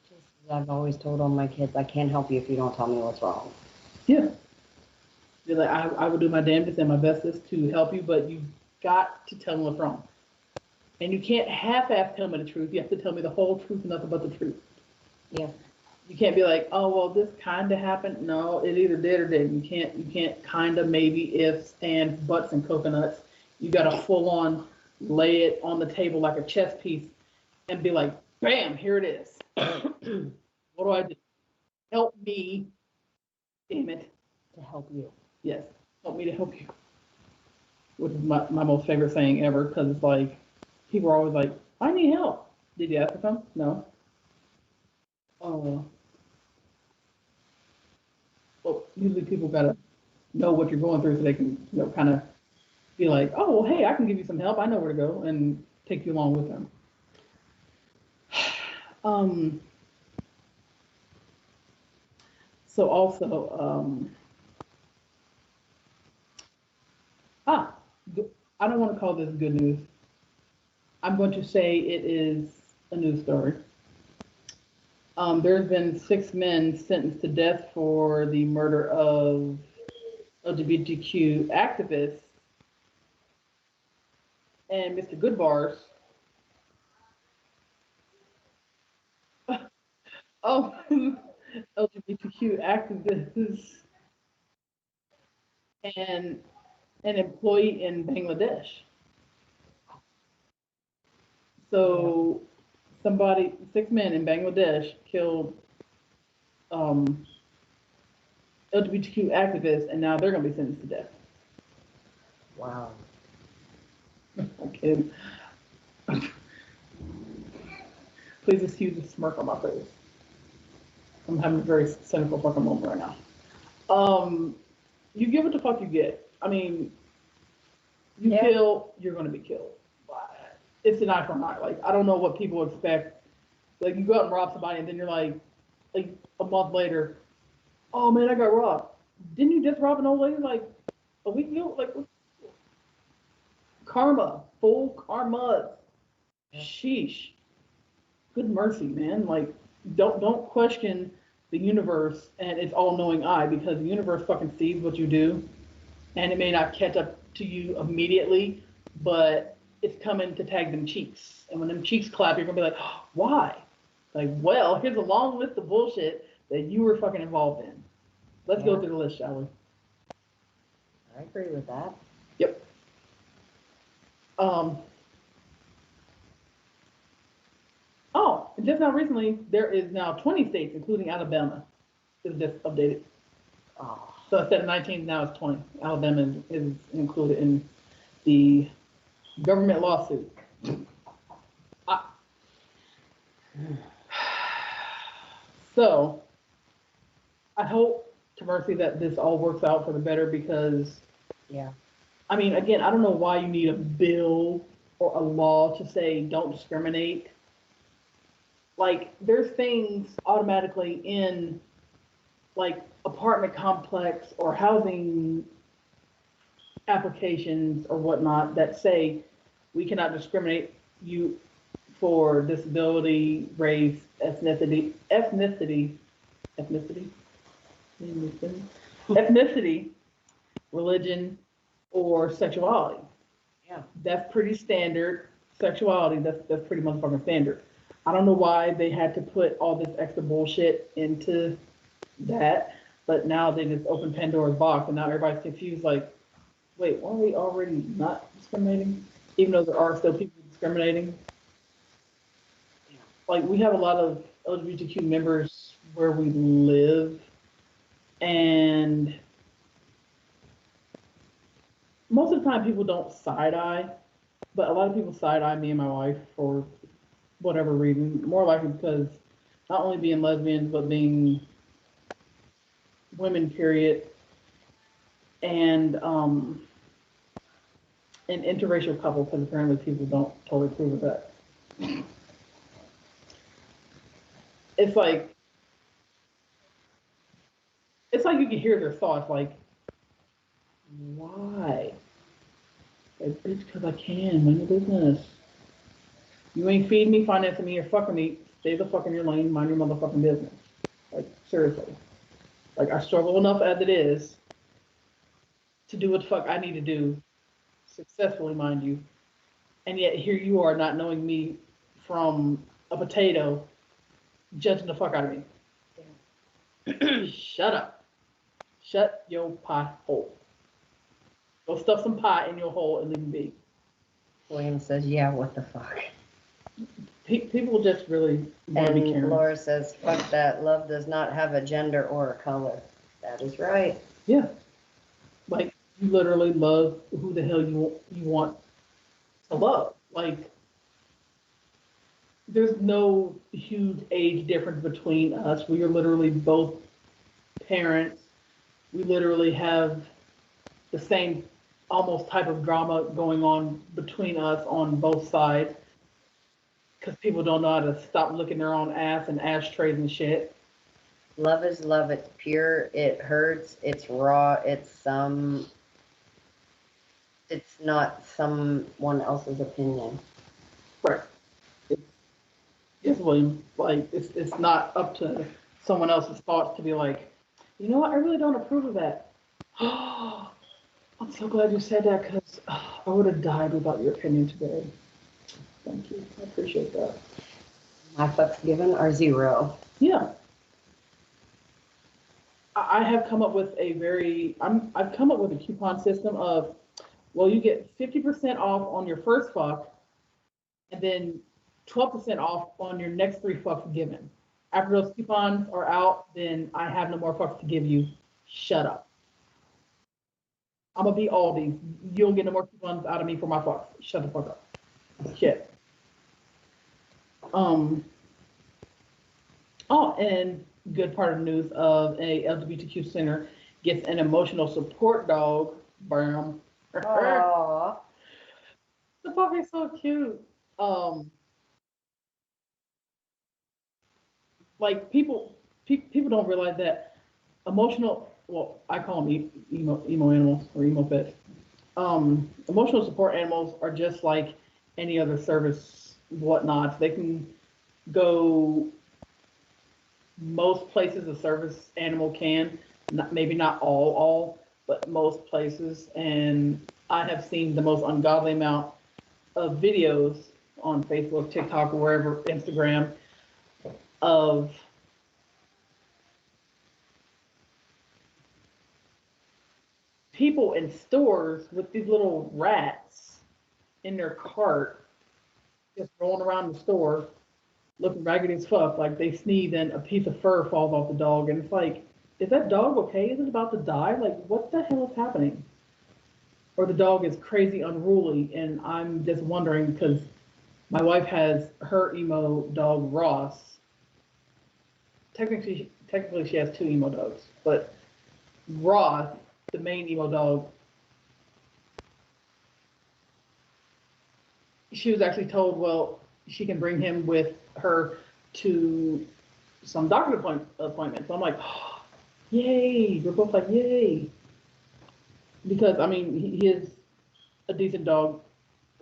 B: Just as I've always told all my kids, I can't help you if you don't tell me what's wrong.
A: Yeah. You're like, I will do my damnedest and my bestest to help you, but you've got to tell me what's wrong. And you can't half-ass tell me the truth. You have to tell me the whole truth and nothing but the truth.
B: Yeah.
A: You can't be like, oh, well, this kind of happened. No, it either did or didn't. You can't kind of, maybe, ifs, and buts, and coconuts. You got to full-on lay it on the table like a chess piece and be like, bam, here it is. What do I do? Help me, damn it.
B: To help you.
A: Yes, help me to help you. Which is my most favorite saying ever, because it's like, people are always like, I need help. Did you ask for some? No. Oh, well, usually people gotta know what you're going through so they can, kind of be like, oh, well, hey, I can give you some help. I know where to go, and take you along with them. Um, so also, ah, I don't want to call this good news. I'm going to say it is a news story. There's been 6 men sentenced to death for the murder of LGBTQ activists, and Mr. Goodbars. Oh, LGBTQ activists and an employee in Bangladesh. So somebody, 6 men in Bangladesh killed LGBTQ activists, and now they're going to be sentenced to death.
B: Wow.
A: I'm kidding. Please excuse the smirk on my face. I'm having a very cynical fucking moment right now. You get what the fuck you get. I mean, you kill, you're going to be killed. It's an eye for an eye. Like, I don't know what people expect. Like, you go out and rob somebody, and then you're like a month later, oh man, I got robbed. Didn't you just rob an old lady like a week ago? Like, karma, full karma. Sheesh. Good mercy, man. Like, don't question the universe and its all-knowing eye, because the universe fucking sees what you do, and it may not catch up to you immediately, but it's coming to tag them cheeks. And when them cheeks clap, you're gonna be like, oh, why? Like, well, here's a long list of bullshit that you were fucking involved in. Let's go through the list, shall we?
B: I agree with that.
A: Yep. Oh, and just now recently, there is now 20 states, including Alabama, is just updated.
B: Oh.
A: So instead of 19, now it's 20. Alabama is included in the government lawsuit. So I hope to mercy that this all works out for the better, because, I mean, again, I don't know why you need a bill or a law to say don't discriminate. Like, there's things automatically in, like, apartment complex or housing applications or whatnot that say we cannot discriminate you for disability, race, ethnicity, religion, or sexuality.
B: Yeah.
A: That's pretty standard. Sexuality, that's pretty motherfucking standard. I don't know why they had to put all this extra bullshit into that, but now they just open Pandora's box, and now everybody's confused, like, wait, weren't we already not discriminating? Even though there are still people discriminating. Like, we have a lot of LGBTQ members where we live, and most of the time people don't side eye, but a lot of people side eye me and my wife for whatever reason. More likely because not only being lesbians, but being women, period, and an interracial couple, because apparently people don't totally approve of that. It's like you can hear their thoughts, like, why? Like, bitch, because I can. Mind your business. You ain't feeding me, financing me, or fucking me. Stay the fuck in your lane. Mind your motherfucking business. Like, seriously. Like, I struggle enough as it is to do what the fuck I need to do, successfully, mind you. And yet here you are not knowing me from a potato, judging the fuck out of me. Yeah. Shut up. Shut your pie hole. Go stuff some pie in your hole and leave me be.
B: William says, yeah, what the fuck?
A: People just really want to be caring.
B: And Laura says, fuck that. Love does not have a gender or a color. That is right.
A: Yeah. Like, you literally love who the hell you want to love. Like, there's no huge age difference between us. We are literally both parents. We literally have the same almost type of drama going on between us on both sides. Because people don't know how to stop licking their own ass and ashtrays and shit.
B: Love is love. It's pure. It hurts. It's raw. It's not someone else's opinion.
A: Right. It's William. Like, it's not up to someone else's thoughts to be like, you know what, I really don't approve of that. Oh, I'm so glad you said that, because I would have died without your opinion today. Thank you. I appreciate that.
B: My fucks given are 0.
A: Yeah. I have come up with I've come up with a coupon system of, well, you get 50% off on your first fuck, and then 12% off on your next 3 fucks given. After those coupons are out, then I have no more fucks to give you. Shut up. I'm gonna be Aldi. You don't get no more coupons out of me for my fucks. Shut the fuck up. Shit. Oh, and good part of the news of a LGBTQ center gets an emotional support dog. Bam.
B: Aww.
A: The puppy's so cute. Like, people don't realize that emotional, well, I call them emo animals or emo pets. Emotional support animals are just like any other service whatnots. They can go most places a service animal can, maybe not all, but most places. And I have seen the most ungodly amount of videos on Facebook, TikTok, or wherever, Instagram, of people in stores with these little rats in their cart, just rolling around the store, looking raggedy as fuck, like they sneeze and a piece of fur falls off the dog, and it's like, is that dog okay? Is it about to die? Like, what the hell is happening? Or the dog is crazy unruly, and I'm just wondering, because my wife has her emo dog Ross. Technically she has 2 emo dogs, but Ross, the main emo dog, she was actually told, well, she can bring him with her to some doctor appointment. So I'm like, oh, yay! We're both like, yay! Because, I mean, he is a decent dog,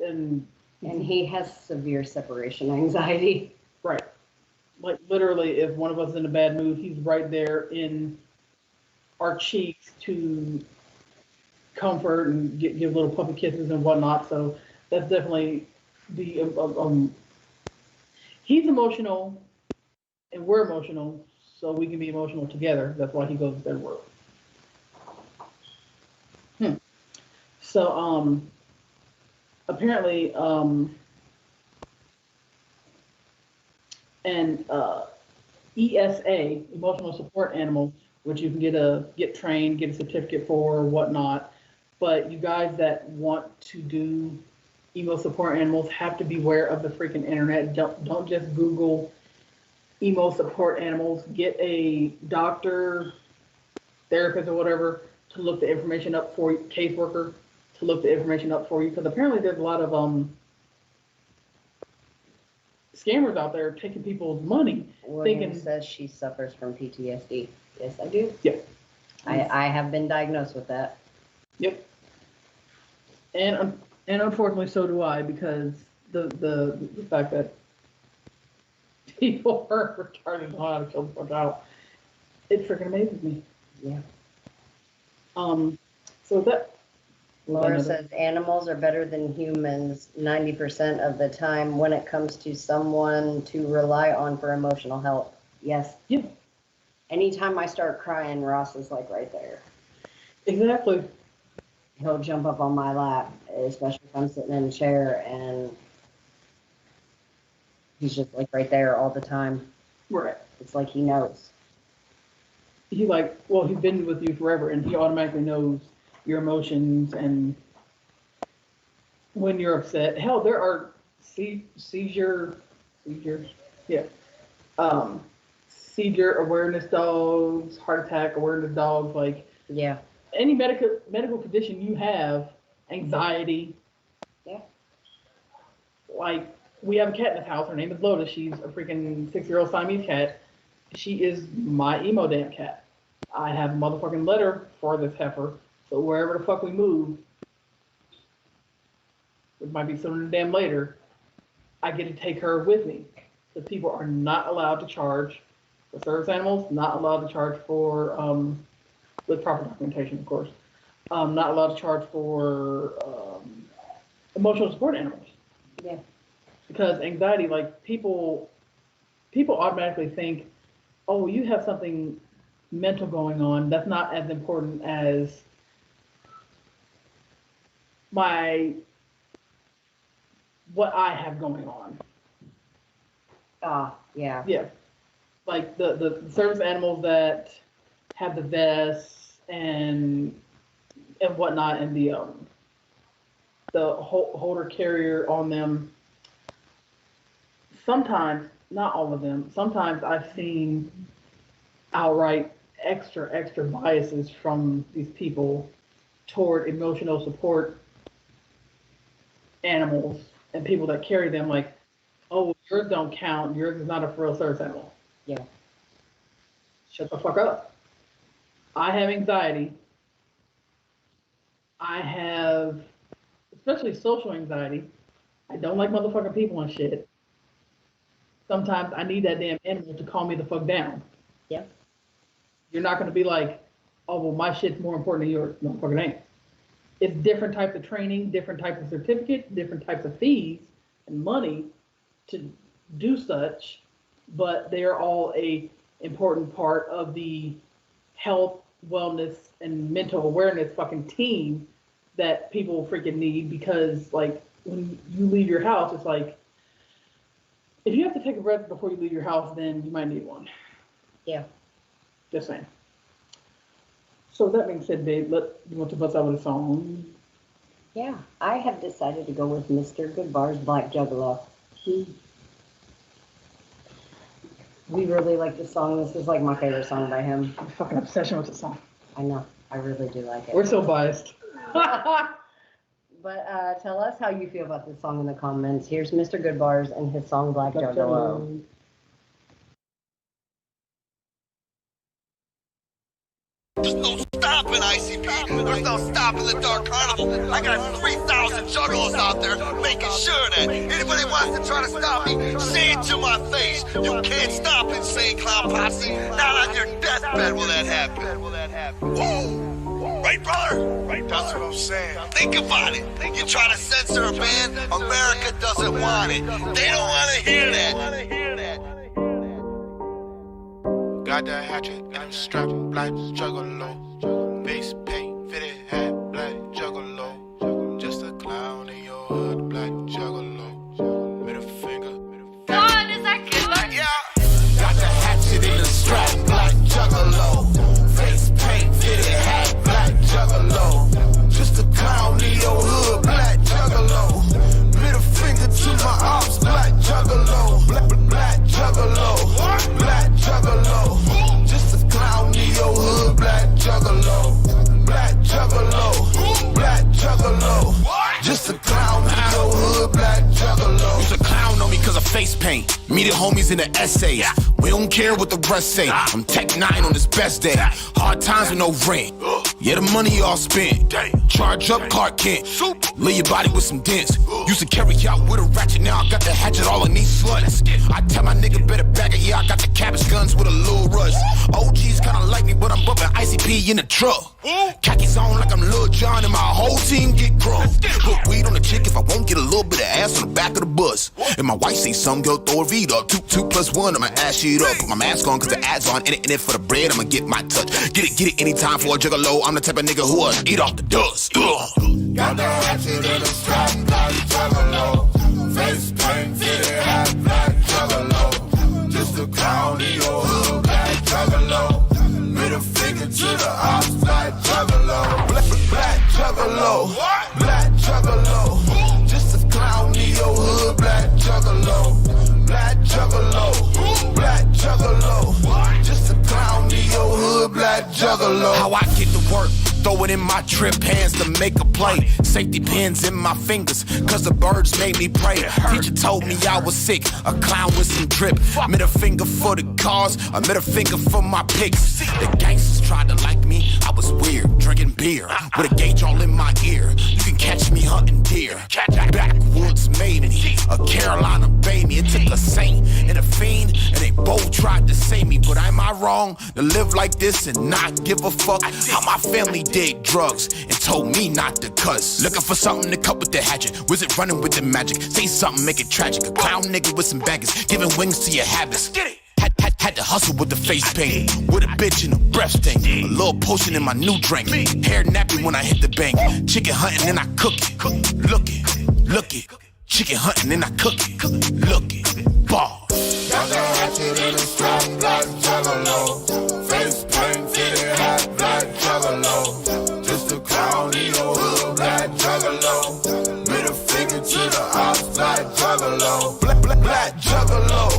A: and
B: he has severe separation anxiety.
A: Right. Like, literally, if one of us is in a bad mood, he's right there in our cheeks to comfort and give little puppy kisses and whatnot. So that's definitely he's emotional and we're emotional, so we can be emotional together. That's why he goes to their work. So apparently an ESA, emotional support animal, which you can get trained, get a certificate for, or whatnot, But you guys that want to do emo support animals have to beware of the freaking internet. Don't just Google emo support animals. Get a doctor, therapist, or whatever to look the information up for you, caseworker to look the information up for you, because apparently there's a lot of scammers out there taking people's money.
B: William says she suffers from PTSD. Yes, I do.
A: Yeah.
B: I have been diagnosed with that.
A: Yep. And unfortunately, so do I, because the fact that people are retarded and know how to kill the fuck out, it freaking amazes me.
B: Yeah.
A: So that.
B: Laura says animals are better than humans 90% of the time when it comes to someone to rely on for emotional help. Yes.
A: Yeah.
B: Anytime I start crying, Ross is like right there.
A: Exactly.
B: He'll jump up on my lap, especially if I'm sitting in a chair, and he's just like right there all the time.
A: Right.
B: It's like he knows.
A: He's been with you forever, and he automatically knows your emotions and when you're upset. Hell, there are seizure awareness dogs, heart attack awareness dogs, like
B: Yeah.
A: any medical condition you have, anxiety.
B: Yeah.
A: Like, we have a cat in this house. Her name is Lotus. She's a freaking 6-year-old Siamese cat. She is my emo damn cat. I have a motherfucking letter for this heifer. So wherever the fuck we move, it might be sooner than damn later, I get to take her with me. Because people are not allowed to charge for service animals, not allowed to charge for, with proper documentation, of course, not allowed to charge for emotional support animals.
B: Yeah.
A: Because anxiety, like people automatically think, oh, you have something mental going on. That's not as important as what I have going on.
B: Yeah.
A: Yeah. Like the service animals that have the vests and whatnot, and the holder carrier on them. Sometimes, not all of them, sometimes I've seen outright extra biases from these people toward emotional support animals and people that carry them, like, oh, yours don't count, yours is not a real service animal.
B: Yeah.
A: Shut the fuck up. I have anxiety. I have, especially social anxiety. I don't like motherfucking people and shit. Sometimes I need that damn animal to calm me the fuck down.
B: Yeah.
A: You're not going to be like, oh, well, my shit's more important than yours. No, fucking ain't. It's different types of training, different types of certificates, different types of fees and money to do such, but they are all a important part of the health, wellness, and mental awareness fucking team that people freaking need, because, like, when you leave your house, it's like, if you have to take a breath before you leave your house, then you might need one.
B: Yeah.
A: Just saying. So that being said, babe, you want to bust out with a song?
B: Yeah. I have decided to go with Mr. Goodbar's Black Juggalo. We really like this song. This is like my favorite song by him.
A: I'm fucking obsession with the song.
B: I know. I really do like it.
A: We're so biased.
B: But tell us how you feel about this song in the comments. Here's Mr. Goodbars and his song Black Juggalo.
C: There's no stopping ICP. There's no stopping the Dark Carnival. I got 3,000 juggalos out there making sure that anybody wants to try to stop me, say it to my face. You can't stop Insane Clown Posse. Not on your deathbed will that happen. Whoa! Right, brother? Right, that's what I'm saying. Think about it. You try to censor a band, America doesn't want it. They don't want to hear that.
D: Got that hatchet and I'm strapped, black juggalo. Face paint, fitted hat, black juggalo. Just a clown in your hood, black juggalo. Middle finger.
E: God, is that killer?
D: Yeah. Got the hatchet in the strap, black juggalo. Face paint, fitted hat, black juggalo. Just a
F: face paint. Me the homies in the essays. We don't care what the rest say. I'm Tech 9 on this best day. Hard times with no rent. Yeah, the money all spent. Charge up Clark Kent. Lay your body with some dents. Used to carry out with a ratchet, now I got the hatchet all in these sluts. I tell my nigga better back it, yeah, I got the cabbage guns with a little rush. OGs kinda like me, but I'm bumping ICP in the truck. Khakis on like I'm Lil Jon and my whole team get drunk. Put weed on the chick if I won't get a little bit of ass on the back of the bus. And my wife say some girl throw a V up. 2 plus 1, I'ma ass shit up. Put my mask on cause the ad's on. In it for the bread, I'ma get my touch. Get it anytime for a juggalo. I'm the type of nigga who'll eat off the dust.
G: Got the hatchet in the strap, black juggalo. Face paint, fitted hat, black juggalo. Just a clown in your hood, black juggalo. Middle finger to the ops, black juggalo. Black juggalo, black juggalo. Just a clown in your hood, black juggalo. Black juggalo, black juggalo. Just a clown in your hood, black juggalo.
F: How I get to work, throw it in my trip hands to make a play. Safety pins in my fingers, cause the birds made me pray. Teacher told me I was sick, a clown with some drip. Middle finger for the cause, a middle finger for my pics. The gangsters tried to like me, I was weird, drinking beer, with a gauge all in my ear. You can catch me hunting deer. Backwoods made me, a Carolina baby. It took a saint and a fiend, and they both tried to save me. But am I wrong to live like this and not give a fuck? How my family did drugs and told me not to cuss. Looking for something to cut with the hatchet. Wizard running with the magic. Say something, make it tragic. A clown nigga with some baggage, giving wings to your habits. Get it. Had to hustle with the face paint. With a bitch and a breath stink. A little potion in my new drink. Hair nappy when I hit the bank. Chicken hunting and I cook it. Look it. Chicken hunting and I cook it. Look it. Ball.
G: Got the hatchet in the strap, black juggalo. Face paint, fitted hat, black juggalo. Just a clown in your hood, black juggalo. Middle finger to the ops, black juggalo. Black juggalo,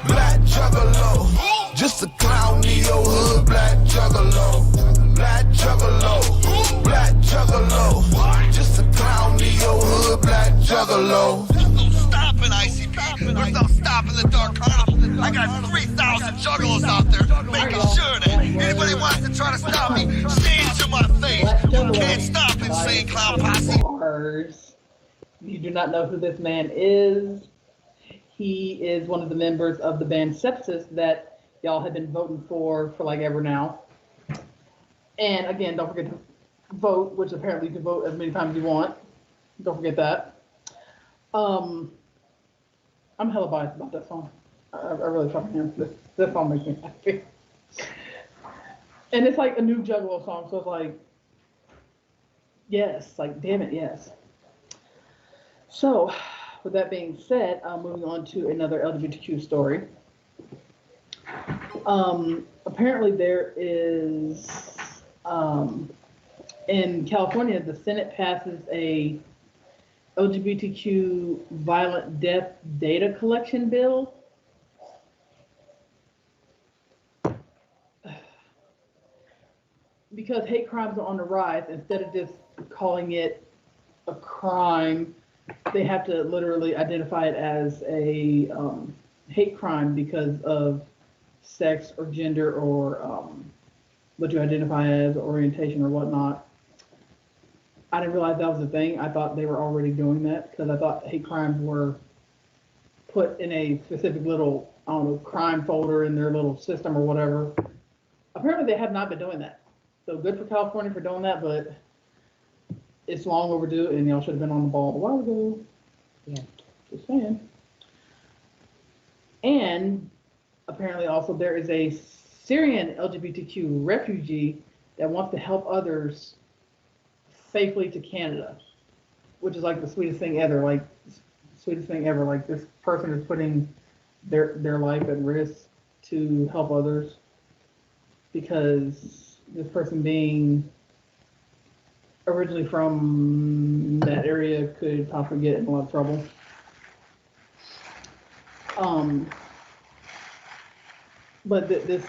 G: black juggalo. Just a clown in your hood, black juggalo. Black juggalo, black juggalo. Just a clown in your hood, black juggalo.
C: Stopping ICP. There's no stopping the dark carnival. I got 3,000 juggalos out there making sure that anybody wants to try to stop me, say it to my face. You can't stop insane clown posse.
A: You do not know who this man is. He is one of the members of the band Sepsis that y'all have been voting for like ever now. And again, don't forget to vote, which apparently you can vote as many times as you want. Don't forget that. I'm hella biased about that song. I really fucking am. This song makes me happy. And it's like a new Juggalo song, so it's like, yes, like damn it, yes. So, with that being said, moving on to another LGBTQ story. Apparently there is, in California, the Senate passes a LGBTQ violent death data collection bill. Because hate crimes are on the rise, instead of just calling it a crime, they have to literally identify it as a hate crime because of sex or gender or what you identify as, orientation or whatnot. I didn't realize that was a thing. I thought they were already doing that because I thought hate crimes were put in a specific little, I don't know, crime folder in their little system or whatever. Apparently they have not been doing that. So good for California for doing that, but it's long overdue and y'all should have been on the ball a while ago.
B: Yeah.
A: Just saying. And apparently also there is a Syrian LGBTQ refugee that wants to help others safely to Canada, which is like the sweetest thing ever. Like this person is putting their life at risk to help others because this person being originally from that area could possibly get in a lot of trouble. But this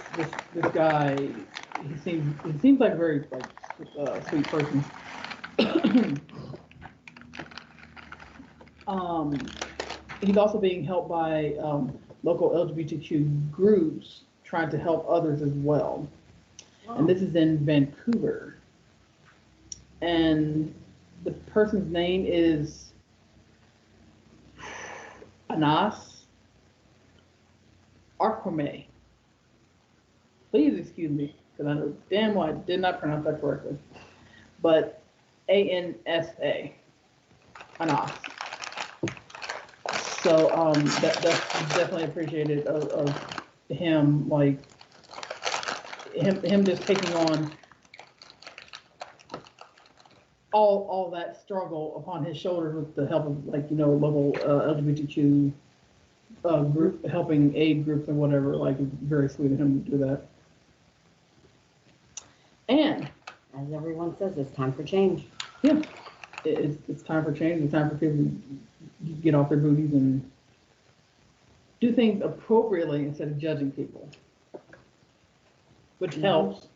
A: guy, he seems like a very sweet person. he's also being helped by local LGBTQ groups trying to help others as well. And this is in Vancouver. And the person's name is Anas Arquame. Please excuse me, because I know damn well I did not pronounce that correctly. But ANSA, Anas. So that's definitely appreciated of him, like him just taking on all that struggle upon his shoulders with the help of, like, local LGBTQ group, helping aid groups and whatever. Like, it's very sweet of him to do that. And
B: as everyone says, it's time for change.
A: Yeah, it's time for change. It's time for people to get off their booties and do things appropriately instead of judging people, which helps.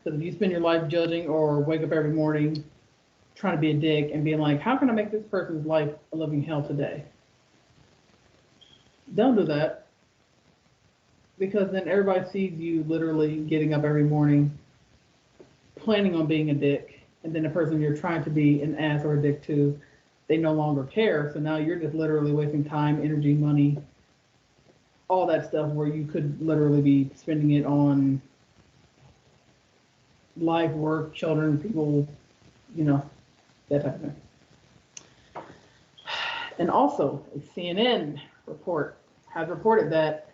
A: Because if you spend your life judging or wake up every morning trying to be a dick and being like, how can I make this person's life a living hell today? Don't do that, because then everybody sees you literally getting up every morning planning on being a dick, and then the person you're trying to be an ass or a dick to, they no longer care. So now you're just literally wasting time, energy, money, all that stuff, where you could literally be spending it on life, work, children, people, that type of thing. And also, a CNN report has reported that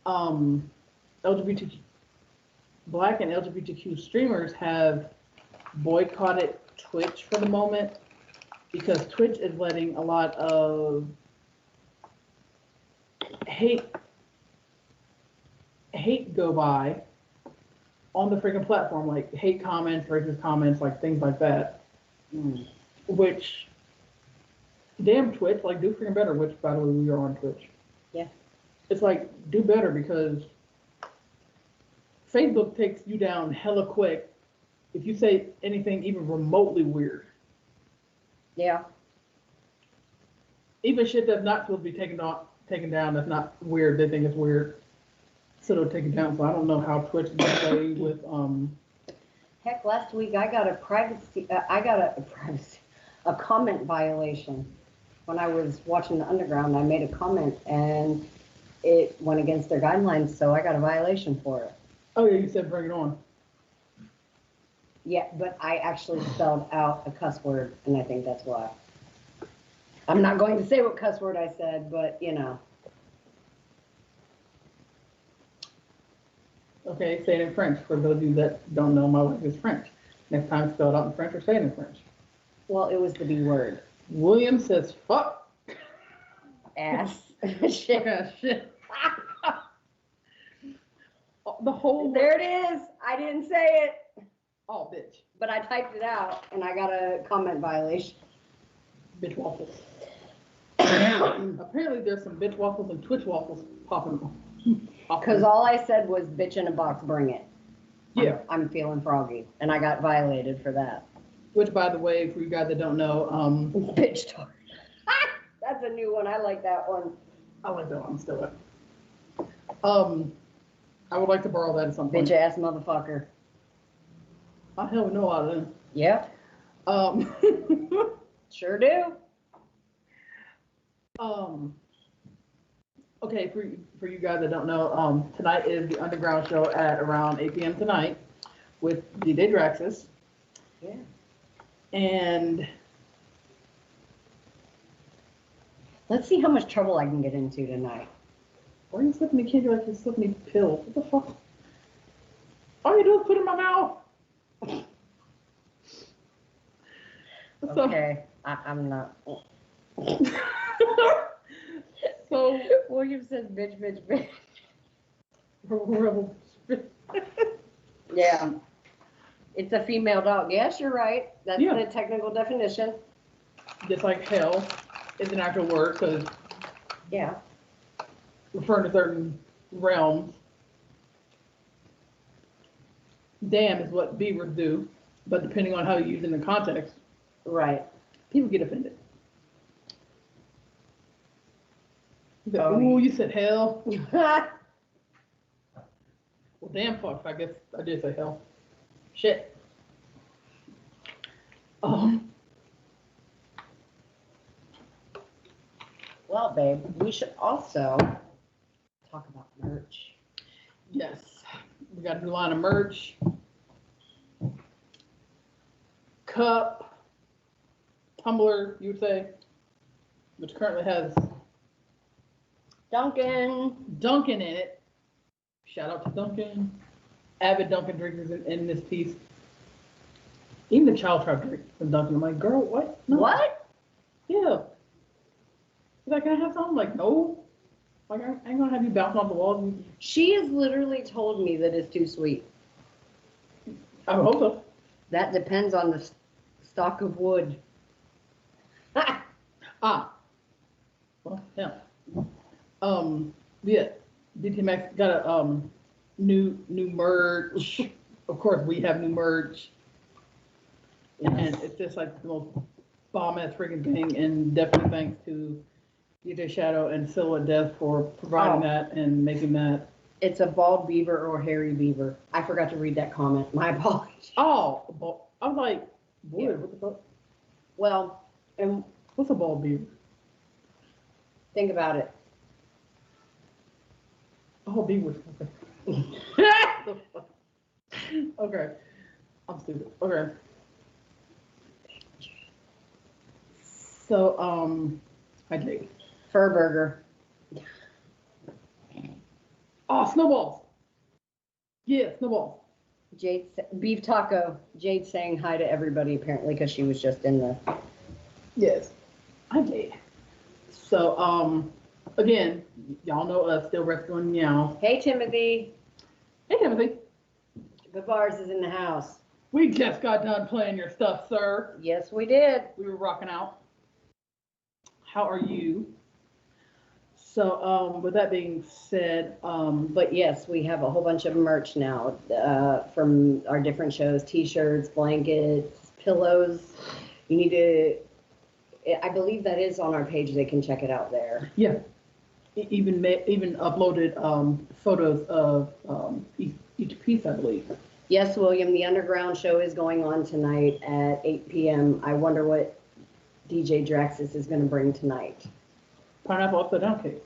A: LGBTQ, Black and LGBTQ streamers have boycotted Twitch for the moment, because Twitch is letting a lot of hate go by on the freaking platform, like hate comments, racist comments, like things like that. Which, damn Twitch, like, do freaking better. Which, by the way, we are on Twitch.
B: Yeah.
A: It's like, do better, because Facebook takes you down hella quick if you say anything even remotely weird.
B: Yeah.
A: Even shit that's not supposed to be taken down, that's not weird, they think it's weird, so they'll take it down. So I don't know how Twitch is gonna play with
B: Heck, last week I got a comment violation when I was watching the Underground. I made a comment and it went against their guidelines, so I got a violation for it.
A: Oh yeah, you said bring it on.
B: Yeah, but I actually spelled out a cuss word, and I think that's why. I'm not going to say what cuss word I said, but
A: Okay, say it in French. For those of you that don't know, my wife is French. Next time, spell it out in French or say it in French.
B: Well, it was the B word.
A: William says fuck.
B: Ass. Shit.
A: Shit. The whole.
B: There it is. I didn't say it.
A: Oh, bitch.
B: But I typed it out, and I got a comment violation.
A: Bitch waffles. Apparently, there's some bitch waffles and Twitch waffles popping.
B: Because all I said was, bitch in a box, bring it.
A: Yeah.
B: I'm feeling froggy, and I got violated for that.
A: Which, by the way, for you guys that don't know,
B: Bitch tart. That's a new one. I like that one.
A: I like that one. Still it. I would like to borrow that at some point.
B: Bitch ass motherfucker.
A: I hell know a lot of them.
B: Yep. Sure do.
A: Okay, for you guys that don't know, tonight is the Underground show at around 8 p.m. tonight with DJ Draxus.
B: Yeah.
A: And
B: let's see how much trouble I can get into tonight.
A: why are you slipping me candy like you're slipping me pills? What the fuck? All you do is put it in my mouth.
B: Okay, I'm not.
A: So
B: William says bitch, bitch, bitch.
A: rebel.
B: Yeah. It's a female dog. Yes, you're right. That's
A: Yeah.
B: the technical definition.
A: Just like hell is an actual word, because
B: Yeah.
A: referring to certain realms. Damn is what beavers do, but depending on how you use it in the context,
B: Right.
A: people get offended. You said,
B: Oh,
A: ooh, you said hell. Well, damn fuck, I guess I did say hell. Shit.
B: Well, babe, we should also talk about merch.
A: Yes. We got a new line of merch. Cup, tumbler, you would say, which currently has
B: Duncan.
A: Duncan in it. Shout out to Duncan. Avid Duncan drinkers in this piece. Even the child tried to drink from Duncan. I'm like, girl, what? No.
B: What?
A: Yeah. He's like, can I have some? I'm like, no. Like, I ain't gonna have you bouncing off the walls.
B: She has literally told me that it's too sweet.
A: I hope so.
B: That depends on the stock of wood.
A: Ah. Well, yeah. Yeah. BTMX got a new merch. Of course, we have new merch. And it's just like the most bomb ass freaking thing. And definitely thanks to DJ Shadow and Silhouette Death for providing that and making that.
B: It's a bald beaver or hairy beaver. I forgot to read that comment. My apologies.
A: Oh, I was like, boy,
B: Yeah.
A: what the fuck?
B: Well, and
A: What's a bald beaver?
B: think about it.
A: Oh, beaver. Okay. The fuck? Okay. I'm stupid. Okay. So, I take.
B: Fur burger.
A: Oh, snowballs. Yeah, snowballs.
B: Jade, beef taco. Jade saying hi to everybody apparently because she was just in the.
A: Yes, I did. So, again, y'all know us, still rescuing meow.
B: Hey Timothy,
A: Hey, Timothy.
B: the bars is in the house.
A: We just got done playing your stuff, sir.
B: Yes, we did.
A: We were rocking out. How are you? So, with that being said,
B: But yes, we have a whole bunch of merch now from our different shows: t-shirts, blankets, pillows. You need to. I believe that is on our page. They can check it out there.
A: yeah, even uploaded photos of each piece, I believe.
B: Yes, William. The underground show is going on tonight at 8 p.m. I wonder what DJ Draxis is going to bring tonight.
A: Pineapple upside down cake.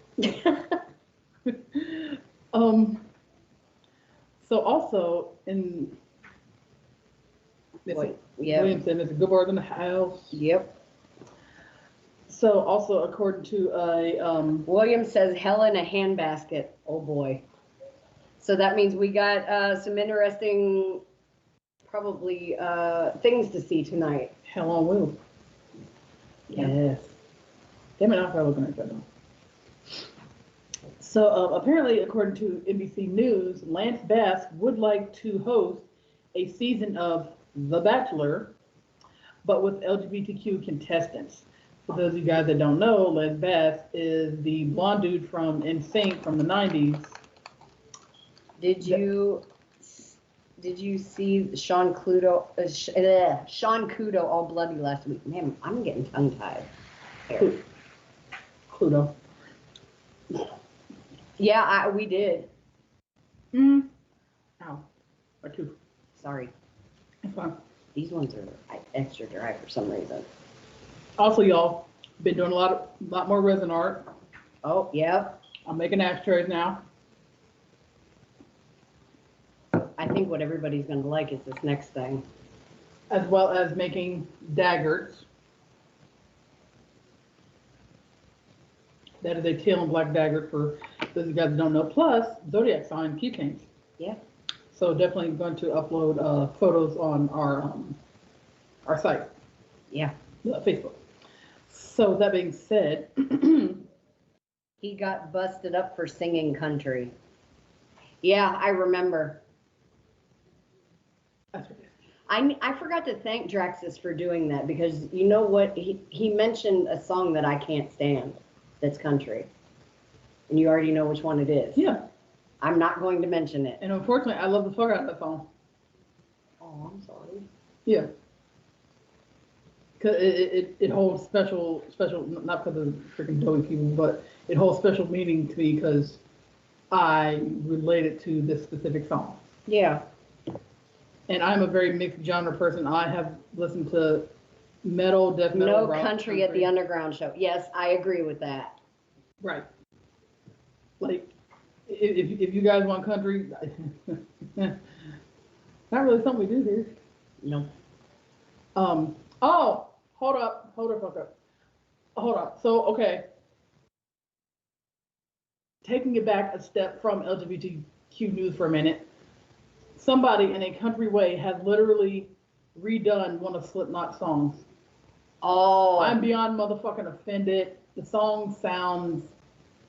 A: So also in
B: Yeah.
A: Williamson, it's a good word in the house.
B: Yep.
A: So also according to a
B: William says hell in a handbasket. Oh boy. So that means we got some interesting, probably things to see tonight.
A: Hell on Wheels.
B: Yes.
A: Damn it, I forgot looking at that now. So apparently, according to NBC News, Lance Bass would like to host a season of The Bachelor, but with LGBTQ contestants. For those of you guys that don't know, Lance Bass is the blonde dude from NSYNC from the 90s.
B: Did you see Sean Cludo all bloody last week? Man, I'm getting tongue tied.
A: Cluedo.
B: Yeah, we did.
A: Ow. Or two.
B: Sorry.
A: It's fine.
B: These ones are extra dry for some reason.
A: Also, y'all, been doing a lot more resin art.
B: Oh, yep.
A: I'm making ashtrays now.
B: I think what everybody's going to like is this next thing.
A: As well as making daggers. That is a teal and black dagger for those of you guys that don't know. Plus, zodiac sign keychains.
B: Yeah.
A: So definitely going to upload photos on our site.
B: Yeah.
A: Facebook. So with that being said,
B: He got busted up for singing country. Yeah, I remember.
A: that's what it is.
B: I forgot to thank Draxis for doing that because you know what? He mentioned a song that I can't stand that's country. And you already know which one it is.
A: Yeah.
B: I'm not going to mention it.
A: And unfortunately, I love the fuck out of that song.
B: Oh, I'm sorry.
A: Yeah. Cause it holds special, not because of freaking doughy people, but it holds special meaning to me because I relate it to this specific song.
B: Yeah.
A: And I'm a very mixed genre person. I have listened to metal, death metal,
B: No
A: rock,
B: country at the underground show. Yes, I agree with that.
A: Right. Like, if you guys want country, not really something we do here.
B: No.
A: Oh, hold up. So, okay. Taking it back a step from LGBTQ news for a minute, somebody in a country way has literally redone one of Slipknot's songs.
B: Oh.
A: I'm beyond motherfucking offended. The song sounds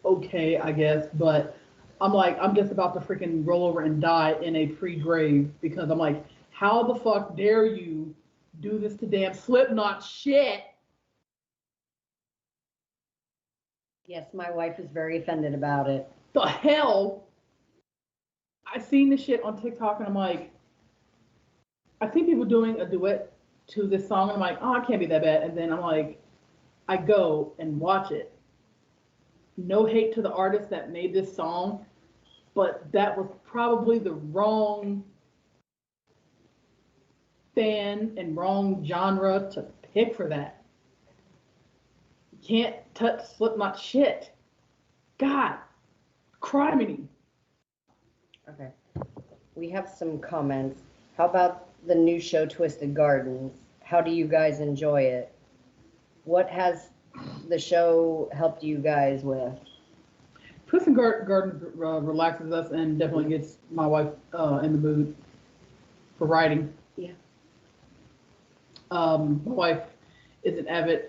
A: okay, I guess, but I'm like, I'm just about to freaking roll over and die in a pre-grave because I'm like, how the fuck dare you do this to damn Slipknot shit?
B: Yes, my wife is very offended about it.
A: The hell? I seen this shit on TikTok and I'm like, I see people doing a duet to this song and I'm like, oh, it can't be that bad. And then I'm like, I go and watch it. No hate to the artist that made this song, but that was probably the wrong fan and wrong genre to pick for that. You can't touch Slipknot shit. God, criminy.
B: Okay. We have some comments. How about the new show, Twisted Gardens? How do you guys enjoy it? What has the show helped you guys with?
A: Twisted Garden relaxes us and definitely gets my wife in the mood for writing.
B: Yeah.
A: My wife is an avid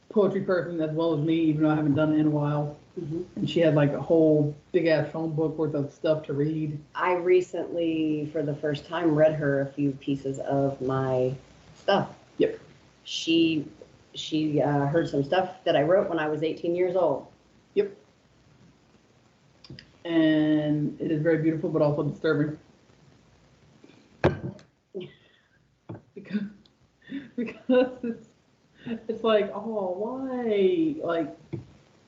A: poetry person as well as me, even though I haven't done it in a while.
B: Mm-hmm.
A: And she had like a whole big ass phone book worth of stuff to read.
B: I recently, for the first time, read her a few pieces of my stuff.
A: Yep.
B: She heard some stuff that I wrote when I was 18 years old.
A: Yep. And it is very beautiful, but also disturbing. Because it's like, oh, why? Like,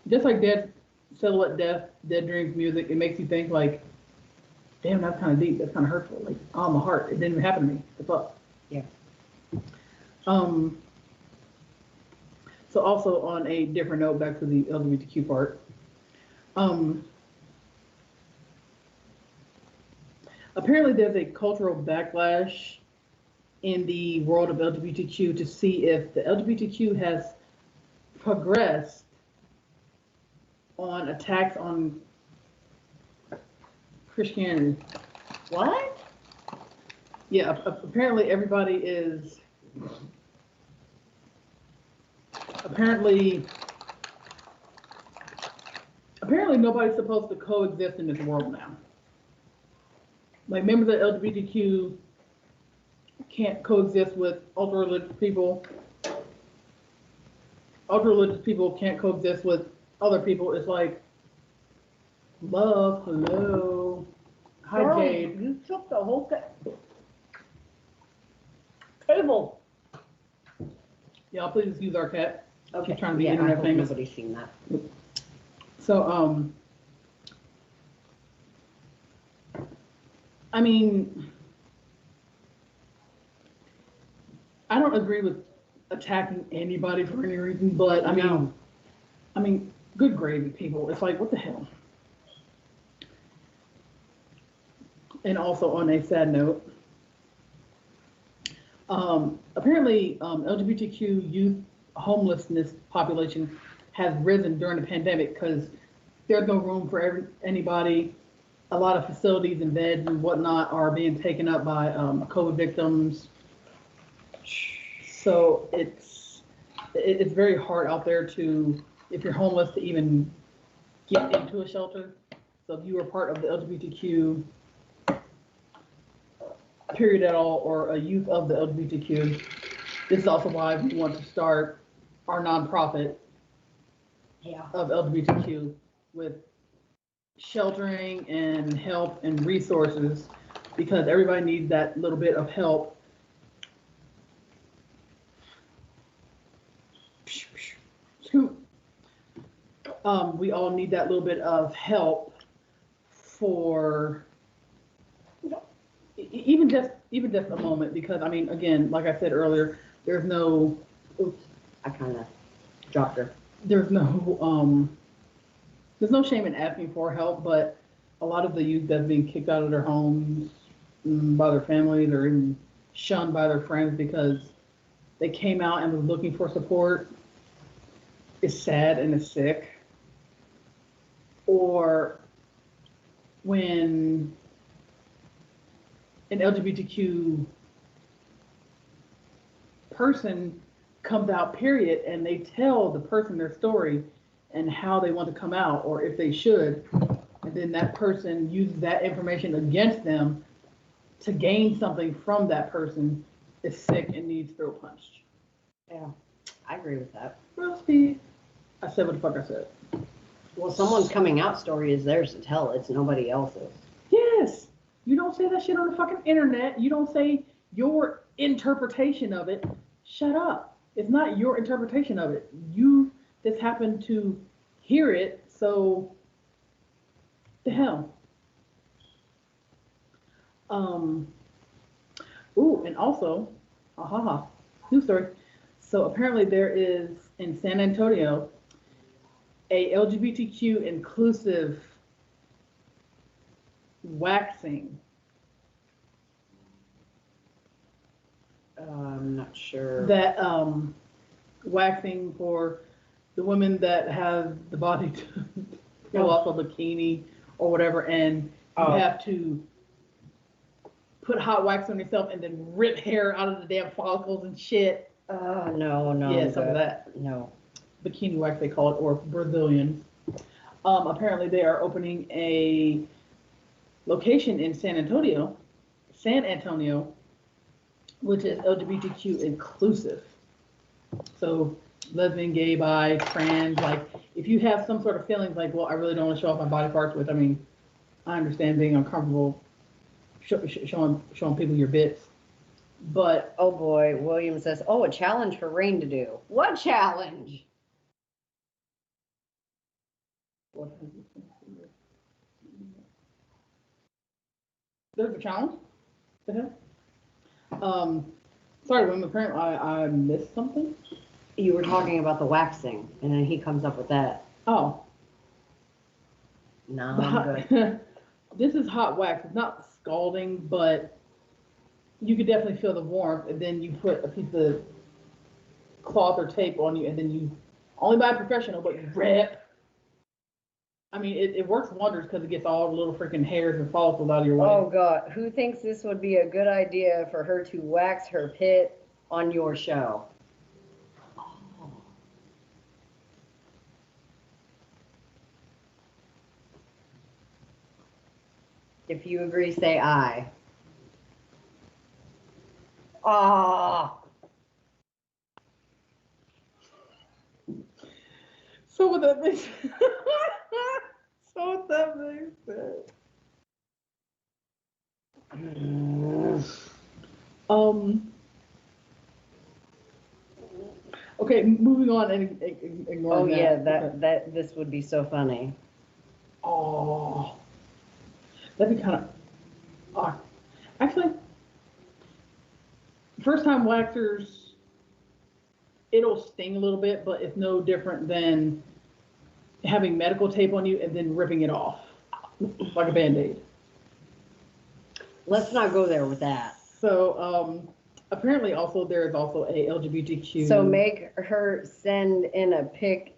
A: just like Dead Silhouette Death, Dead Dreams music, it makes you think like, damn, that's kind of deep. That's kind of hurtful. Like, on the heart. It didn't even happen to me. The fuck.
B: Yeah.
A: So also on a different note, back to the LGBTQ part. Apparently there's a cultural backlash in the world of LGBTQ to see if the LGBTQ has progressed on attacks on Christianity.
B: What?
A: Yeah, apparently everybody is apparently nobody's supposed to coexist in this world now. Like members of the LGBTQ can't coexist with ultra-religious people. Ultra-religious people can't coexist with other people. It's like, love, hello. Hi,
B: Girl,
A: Jade.
B: you took the whole table.
A: Y'all please excuse our cat.
B: Okay.
A: She's trying to be
B: Yeah, I
A: internet
B: hope
A: famous.
B: nobody's seen that.
A: So, I mean, I don't agree with attacking anybody for any reason, but
B: No.
A: I mean, good gravy, people. It's like, what the hell? And also on a sad note, apparently LGBTQ youth homelessness population has risen during the pandemic because there's no room for anybody. A lot of facilities and beds and whatnot are being taken up by COVID victims. So it's very hard out there to, if you're homeless, to even get into a shelter. So if you are part of the LGBTQ period at all, or a youth of the LGBTQ, this is also why we want to start our nonprofit of LGBTQ with sheltering and help and resources, because everybody needs that little bit of help. We all need that little bit of help for even just a moment, because I mean, again, like I said earlier, there's no, oops,
B: I kind of dropped her.
A: there's no shame in asking for help, but a lot of the youth that's being kicked out of their homes by their families or even shunned by their friends because they came out and was looking for support is sad and is sick. Or when an LGBTQ person comes out, period, and they tell the person their story and how they want to come out, or if they should, and then that person uses that information against them to gain something from that person, is sick and needs throat punched.
B: Yeah, I agree with that.
A: Real speed. I said what the fuck I said.
B: Well, someone's coming out story is theirs to tell. It's nobody else's.
A: Yes. You don't say that shit on the fucking internet. You don't say your interpretation of it. Shut up. It's not your interpretation of it. You just happen to hear it, so the hell. Ooh, and also, new story. So apparently there is in San Antonio a LGBTQ inclusive waxing.
B: I'm not sure.
A: That waxing for the women that have the body to pull off a bikini or whatever, and you have to put hot wax on yourself and then rip hair out of the damn follicles and shit.
B: No.
A: Yeah, some of that.
B: No.
A: Bikini wax they call it, or Brazilians. Apparently they are opening a location in San Antonio, which is LGBTQ inclusive. So lesbian, gay, bi, trans, like if you have some sort of feelings like, well, I really don't want to show off my body parts, which I mean, I understand being uncomfortable showing people your bits, but
B: Oh boy, William says, a challenge for Rain to do. What challenge?
A: there's a challenge. The hell? Sorry, women. Apparently, I missed something.
B: You were talking about the waxing, and then he comes up with that.
A: Oh,
B: No, I'm good.
A: this is hot wax. It's not scalding, but you could definitely feel the warmth. And then you put a piece of cloth or tape on you, and then you only by a professional, but you rip. I mean, it works wonders because it gets all the little freaking hairs and follicles out of your way.
B: Oh God, who thinks this would be a good idea for her to wax her pit on your show? If you agree, say aye. Ah.
A: So what that makes sense. Okay, moving on and ignoring
B: Oh yeah,
A: that.
B: that this would be so funny.
A: Oh, that'd be kind of actually, first time waxers, it'll sting a little bit, but it's no different than having medical tape on you and then ripping it off like a Band-Aid.
B: Let's not go there with that.
A: So apparently also there is also a LGBTQ.
B: So make her send in a pic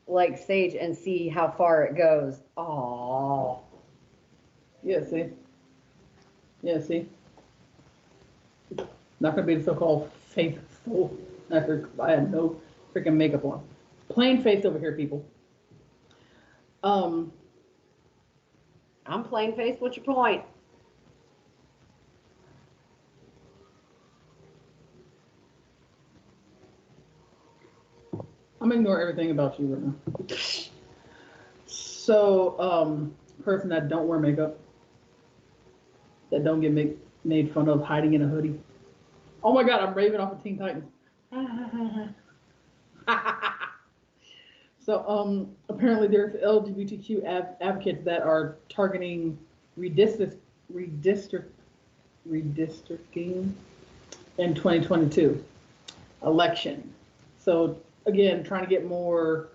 B: like Sage and see how far it goes. Oh.
A: Yeah, see? Not gonna be the so-called faithful after I had no freaking makeup on. Plain face over here, people.
B: I'm plain faced. What's your point?
A: I'm ignoring everything about you right now. So, person that don't wear makeup, that don't get made fun of hiding in a hoodie. Oh my God, I'm raving off of Teen Titans. Apparently there's LGBTQ advocates that are targeting redistricting in 2022 election. So again, trying to get more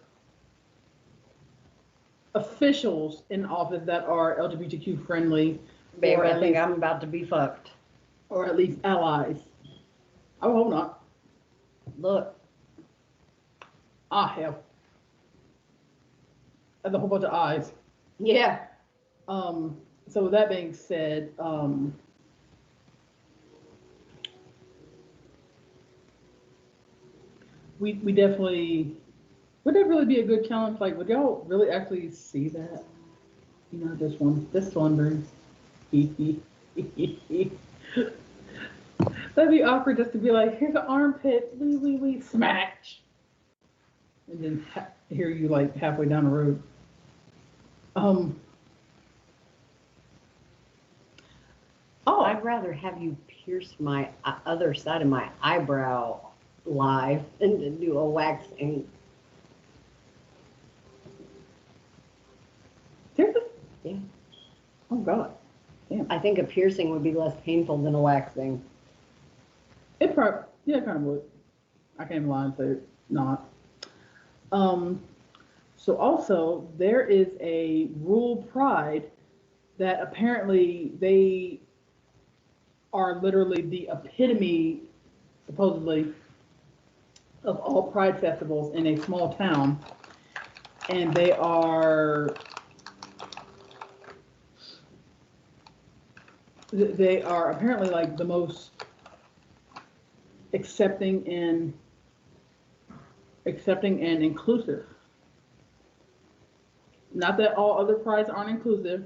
A: officials in office that are LGBTQ friendly,
B: Babe,
A: or
B: I
A: at
B: think
A: least,
B: I'm about to be fucked.
A: or at least allies. I hope not.
B: Look,
A: Hell. That's a whole bunch of eyes.
B: yeah.
A: So with that being said, we definitely, would that really be a good challenge? Like, would y'all really actually see that? You know, this one brings. That'd be awkward just to be like, here's an armpit, we smash, and then hear you like halfway down the road. Oh,
B: I'd rather have you pierce my other side of my eyebrow live than to do a waxing.
A: seriously?
B: Yeah.
A: Oh God, damn.
B: I think a piercing would be less painful than a waxing.
A: It probably, yeah, it kind of would. I can't even lie and say it's not. So also there is a rural pride that apparently they are literally the epitome, supposedly, of all pride festivals in a small town, and they are apparently like the most accepting and inclusive. Not that all other prides aren't inclusive,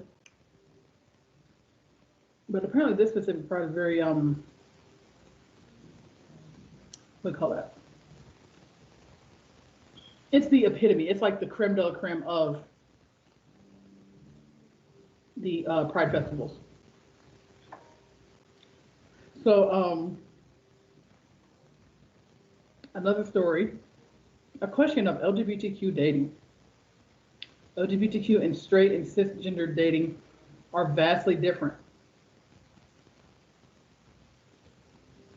A: but apparently this specific pride is very what do you call that? It's the epitome. It's like the creme de la creme of the pride festivals. So another story, a question of LGBTQ dating. LGBTQ and straight and cisgender dating are vastly different.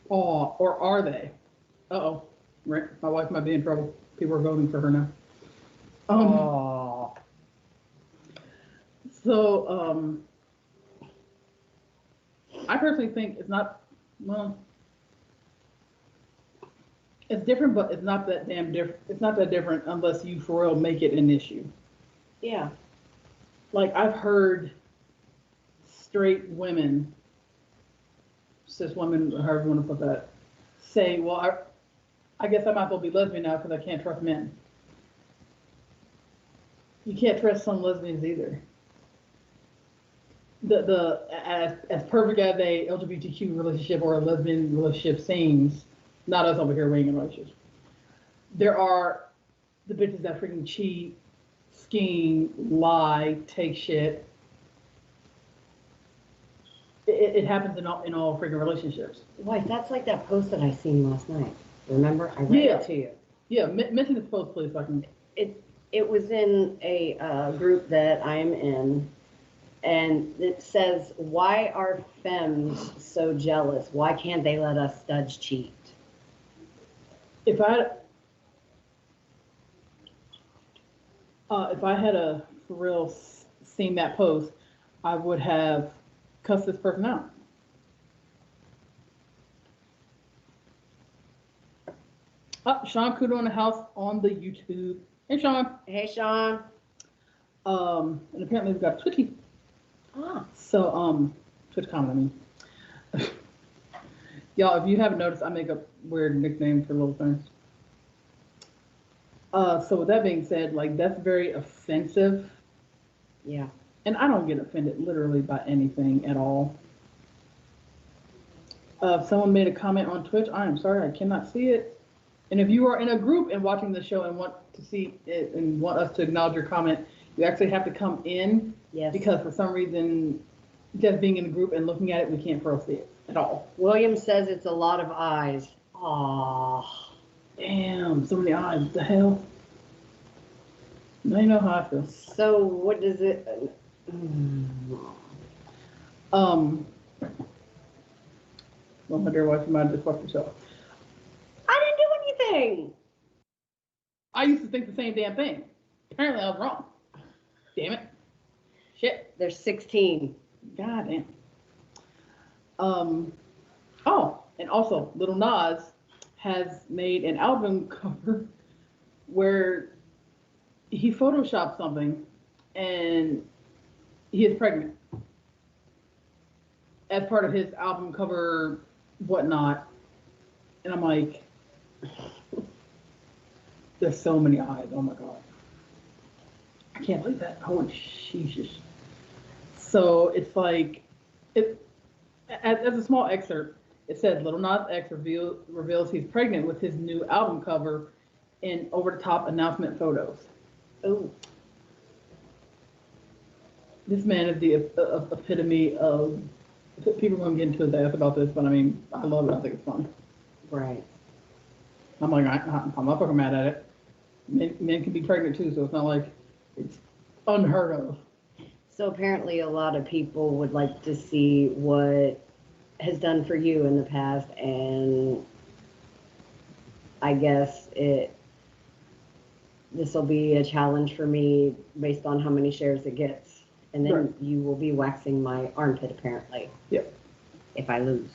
A: Or are they? Uh-oh, right, my wife might be in trouble. People are voting for her now. So, I personally think it's not, well, it's different, but it's not that damn different. It's not that different unless you for real make it an issue.
B: Yeah.
A: Like, I've heard straight women, cis women, however you want to put that, say, well, I guess I might as well be lesbian now because I can't trust men. You can't trust some lesbians either. As perfect as a LGBTQ relationship or a lesbian relationship seems, not us over here weighing in relationships, there are the bitches that freaking cheat, scheme, lie, take shit. It happens in all freaking relationships.
B: Why, that's like that post that I seen last night. Remember? I read it to you.
A: Yeah, mention this post, please, so I can.
B: It was in a group that I'm in, and it says, why are femmes so jealous? Why can't they let us studs cheat?
A: If I had a for real seen that post, I would have cussed this person out. Sean Kudo in the house on the YouTube. Hey, Sean.
B: Hey, Sean.
A: And apparently we've got Twitchy. So, Twitch comment, I mean. Y'all, if you haven't noticed, I make up weird nicknames for little things. So with that being said, like, that's very offensive.
B: Yeah.
A: And I don't get offended literally by anything at all. If someone made a comment on Twitch, I am sorry, I cannot see it. And if you are in a group and watching the show and want to see it and want us to acknowledge your comment, you actually have to come in.
B: Yes.
A: Because for some reason, just being in a group and looking at it, we can't see it at all.
B: William says it's a lot of eyes. Aww.
A: Damn, so many eyes. What the hell? Now you know how I feel.
B: So what does it?
A: Well, my dear wife, you might have just fucked yourself.
B: I didn't do anything.
A: I used to think the same damn thing. Apparently, I was wrong. Damn it. Shit.
B: There's 16.
A: God damn. Oh, and also, Little Nas has made an album cover where he photoshopped something and he is pregnant as part of his album cover whatnot. And I'm like, there's so many eyes. Oh my God. I can't believe that. Holy Jesus. So it's like, as a small excerpt, it says Little Nas X reveals he's pregnant with his new album cover in over-the-top announcement photos.
B: Oh,
A: This man is the epitome of, people are going to get into his ass about this, but I mean, I love it. I think it's fun.
B: right.
A: I'm like, I'm not fucking mad at it. Men can be pregnant too, so it's not like it's unheard of.
B: So apparently a lot of people would like to see what has done for you in the past, and I guess this will be a challenge for me based on how many shares it gets. And then
A: Right.
B: you will be waxing my armpit apparently.
A: Yep.
B: If I lose.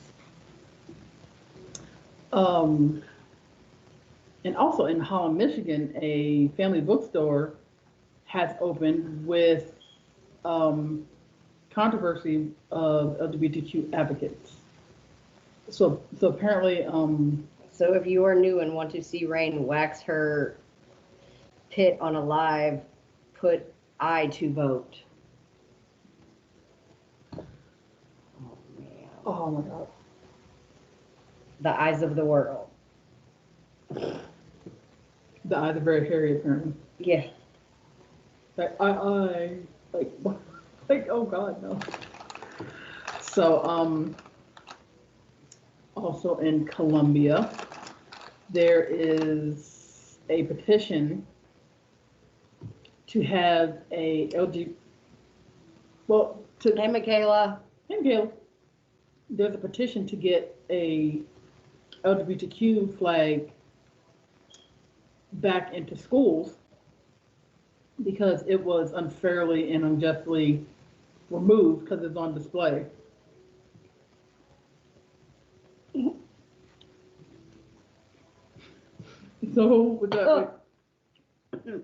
A: And also in Holland, Michigan, a family bookstore has opened with controversy of LGBTQ advocates. So apparently,
B: So if you are new and want to see Rain wax her pit on a live, put I to vote. Oh man.
A: oh my God.
B: The eyes of the world.
A: The eyes are very hairy, apparently.
B: Yeah.
A: Like, like, what? Like, oh God, no. So, also in Colombia, there is a petition to have a
B: Hey, Michaela.
A: Hey, Gail. There's a petition to get a LGBTQ flag back into schools because it was unfairly and unjustly removed because it's on display. So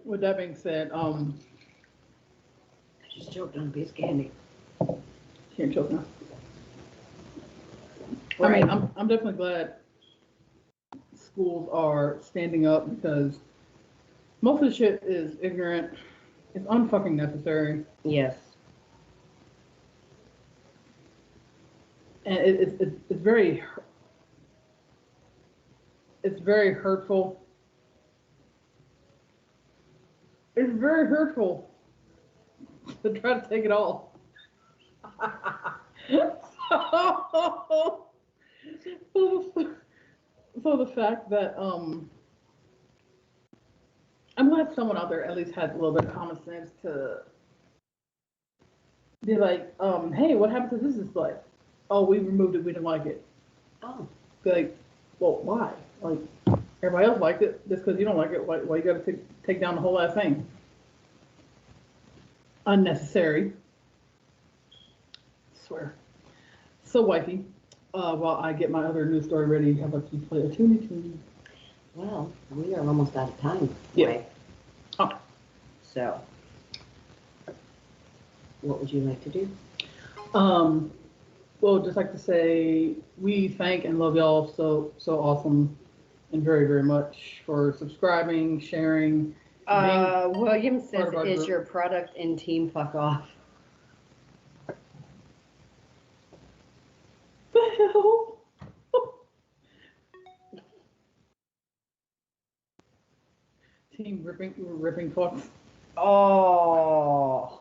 A: with that being said,
B: I just choked on a piece of candy.
A: can't choke now. I mean, I'm definitely glad schools are standing up because most of the shit is ignorant. It's unfucking necessary.
B: Yes.
A: And it's very hurtful. It's very hurtful to try to take it all. So the fact that I'm glad someone out there at least had a little bit of common sense to be like, hey, what happened to this display? Oh, we removed it, we didn't like it.
B: Oh.
A: Be like, well, why? Like, everybody else liked it, just because you don't like it, why you gotta take down the whole ass thing? Unnecessary. I swear. So, wifey, while I get my other news story ready, how about you play a tune?
B: Well, we are almost out of time.
A: Yeah.
B: Right?
A: Oh.
B: So, what would you like to do?
A: Well, just like to say, we thank and love y'all so awesome and very, very much for subscribing, sharing.
B: William says,
A: part of our
B: is
A: group.
B: your product in team fuck off?
A: The hell? Team ripping fucks.
B: Oh.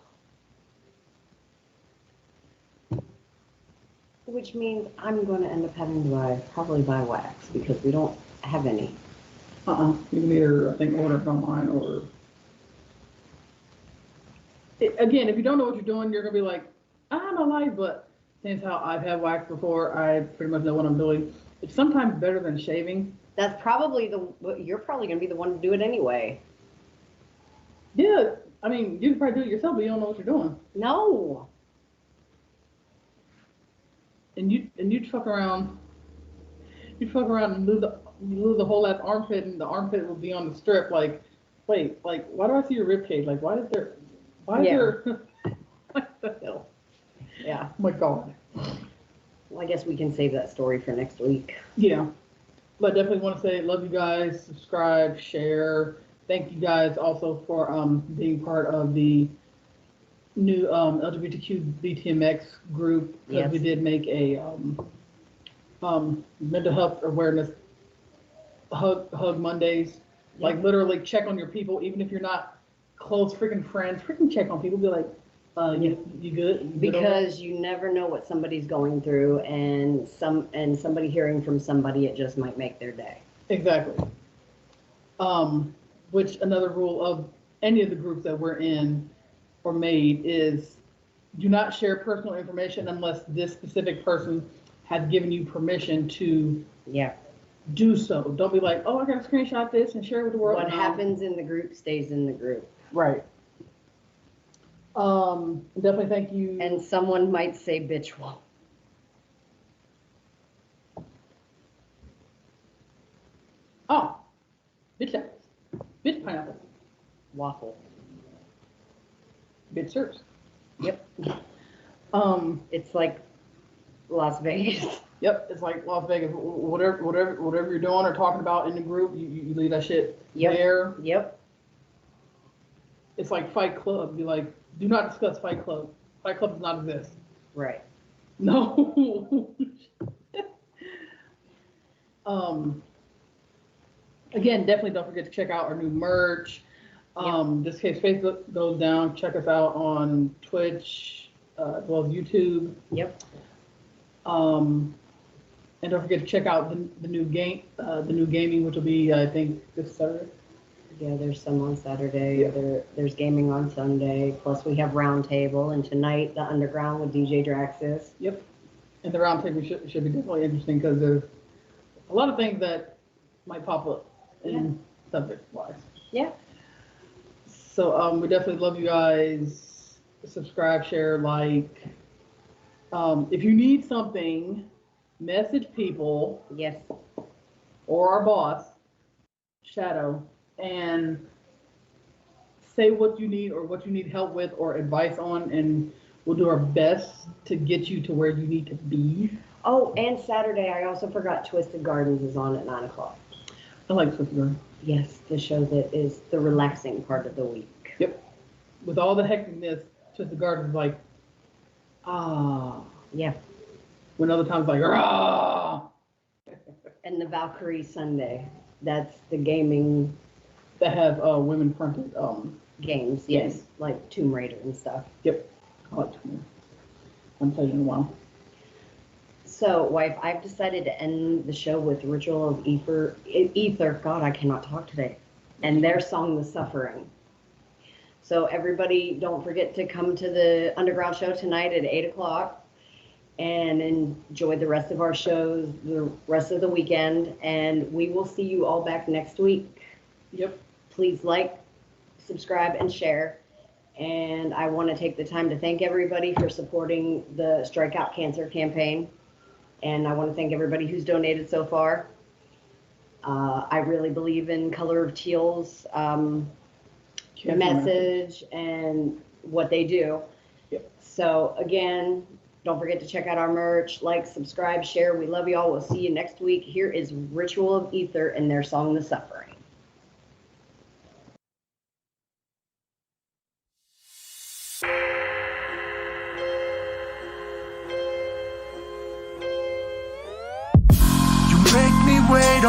B: Which means I'm going to end up having to probably buy wax because we don't have any.
A: You can either, I think, order it online or again, if you don't know what you're doing, you're gonna be like, I have no life, but since how I've had wax before, I pretty much know what I'm doing. It's sometimes better than shaving.
B: That's probably you're probably gonna be the one to do it anyway.
A: Yeah, I mean, you can probably do it yourself, but you don't know what you're doing.
B: No.
A: And you'd fuck around. You'd fuck around and lose the whole ass armpit, and the armpit will be on the strip. Like, wait, like, why do I see your rib cage? Like, why is there? What the hell?
B: Yeah.
A: Oh my God.
B: Well, I guess we can save that story for next week.
A: Yeah. But definitely want to say, love you guys, subscribe, share. Thank you guys also for being part of the new LGBTQ BTMX group, because
B: Yes.
A: we did make a mental health awareness hug Mondays. Like literally check on your people, even if you're not close freaking friends, freaking check on people. Be like, you good? You good
B: Because you never know what somebody's going through, and somebody hearing from somebody, it just might make their day.
A: Exactly. Which another rule of any of the groups that we're in or made is do not share personal information unless this specific person has given you permission to do so. Don't be like, oh, I gotta screenshot this and share it with the world.
B: What happens in the group stays in the group.
A: Right. Definitely thank you.
B: And someone might say bitch wall.
A: Oh, bitch apples. Bitch pineapple.
B: Waffle.
A: Bitch serves.
B: Yep.
A: It's
B: like Las Vegas.
A: Yep, it's like Las Vegas. Whatever you're doing or talking about in the group, you leave that shit there.
B: Yep.
A: It's like Fight Club. Be like, do not discuss Fight Club. Fight Club does not exist.
B: Right.
A: No. Again, definitely don't forget to check out our new merch. Just in case Facebook goes down, check us out on Twitch, as well as YouTube.
B: Yep.
A: And don't forget to check out the new gaming, which will be, I think, this Saturday.
B: Yeah, there's some on Saturday. Yeah. There's gaming on Sunday. Plus, we have Roundtable, and tonight the Underground with DJ Draxis.
A: Yep. And the Roundtable should be definitely interesting because there's a lot of things that might pop up in subject-wise.
B: Yeah.
A: So we definitely love you guys. Subscribe, share, like. If you need something, message people.
B: Yes.
A: Or our boss, Shadow, and say what you need or what you need help with or advice on, and we'll do our best to get you to where you need to be.
B: Oh, and Saturday, I also forgot Twisted Gardens is on at 9 o'clock.
A: I like Twisted Gardens.
B: Yes, the show that is the relaxing part of the week.
A: Yep. With all the hecticness, Twisted Gardens is like,
B: yeah.
A: When other times like, rah.
B: And the Valkyrie Sunday, that's the gaming
A: that have women fronted
B: games. Yes, like Tomb Raider and stuff.
A: Yep. I like Tomb Raider. I haven't played it in a while.
B: So, wife, I've decided to end the show with Ritual of Ether. God, I cannot talk today. And their song, The Suffering. So everybody, don't forget to come to the Underground show tonight at 8 o'clock and enjoy the rest of our shows, the rest of the weekend. And we will see you all back next week.
A: Yep.
B: Please like, subscribe, and share. And I want to take the time to thank everybody for supporting the Strike Out Cancer campaign. And I want to thank everybody who's donated so far. I really believe in Color of Teal's message and what they do.
A: Yep.
B: So again, don't forget to check out our merch, like, subscribe, share. We love you all. We'll see you next week. Here is Ritual of Ether and their song, The Suffering.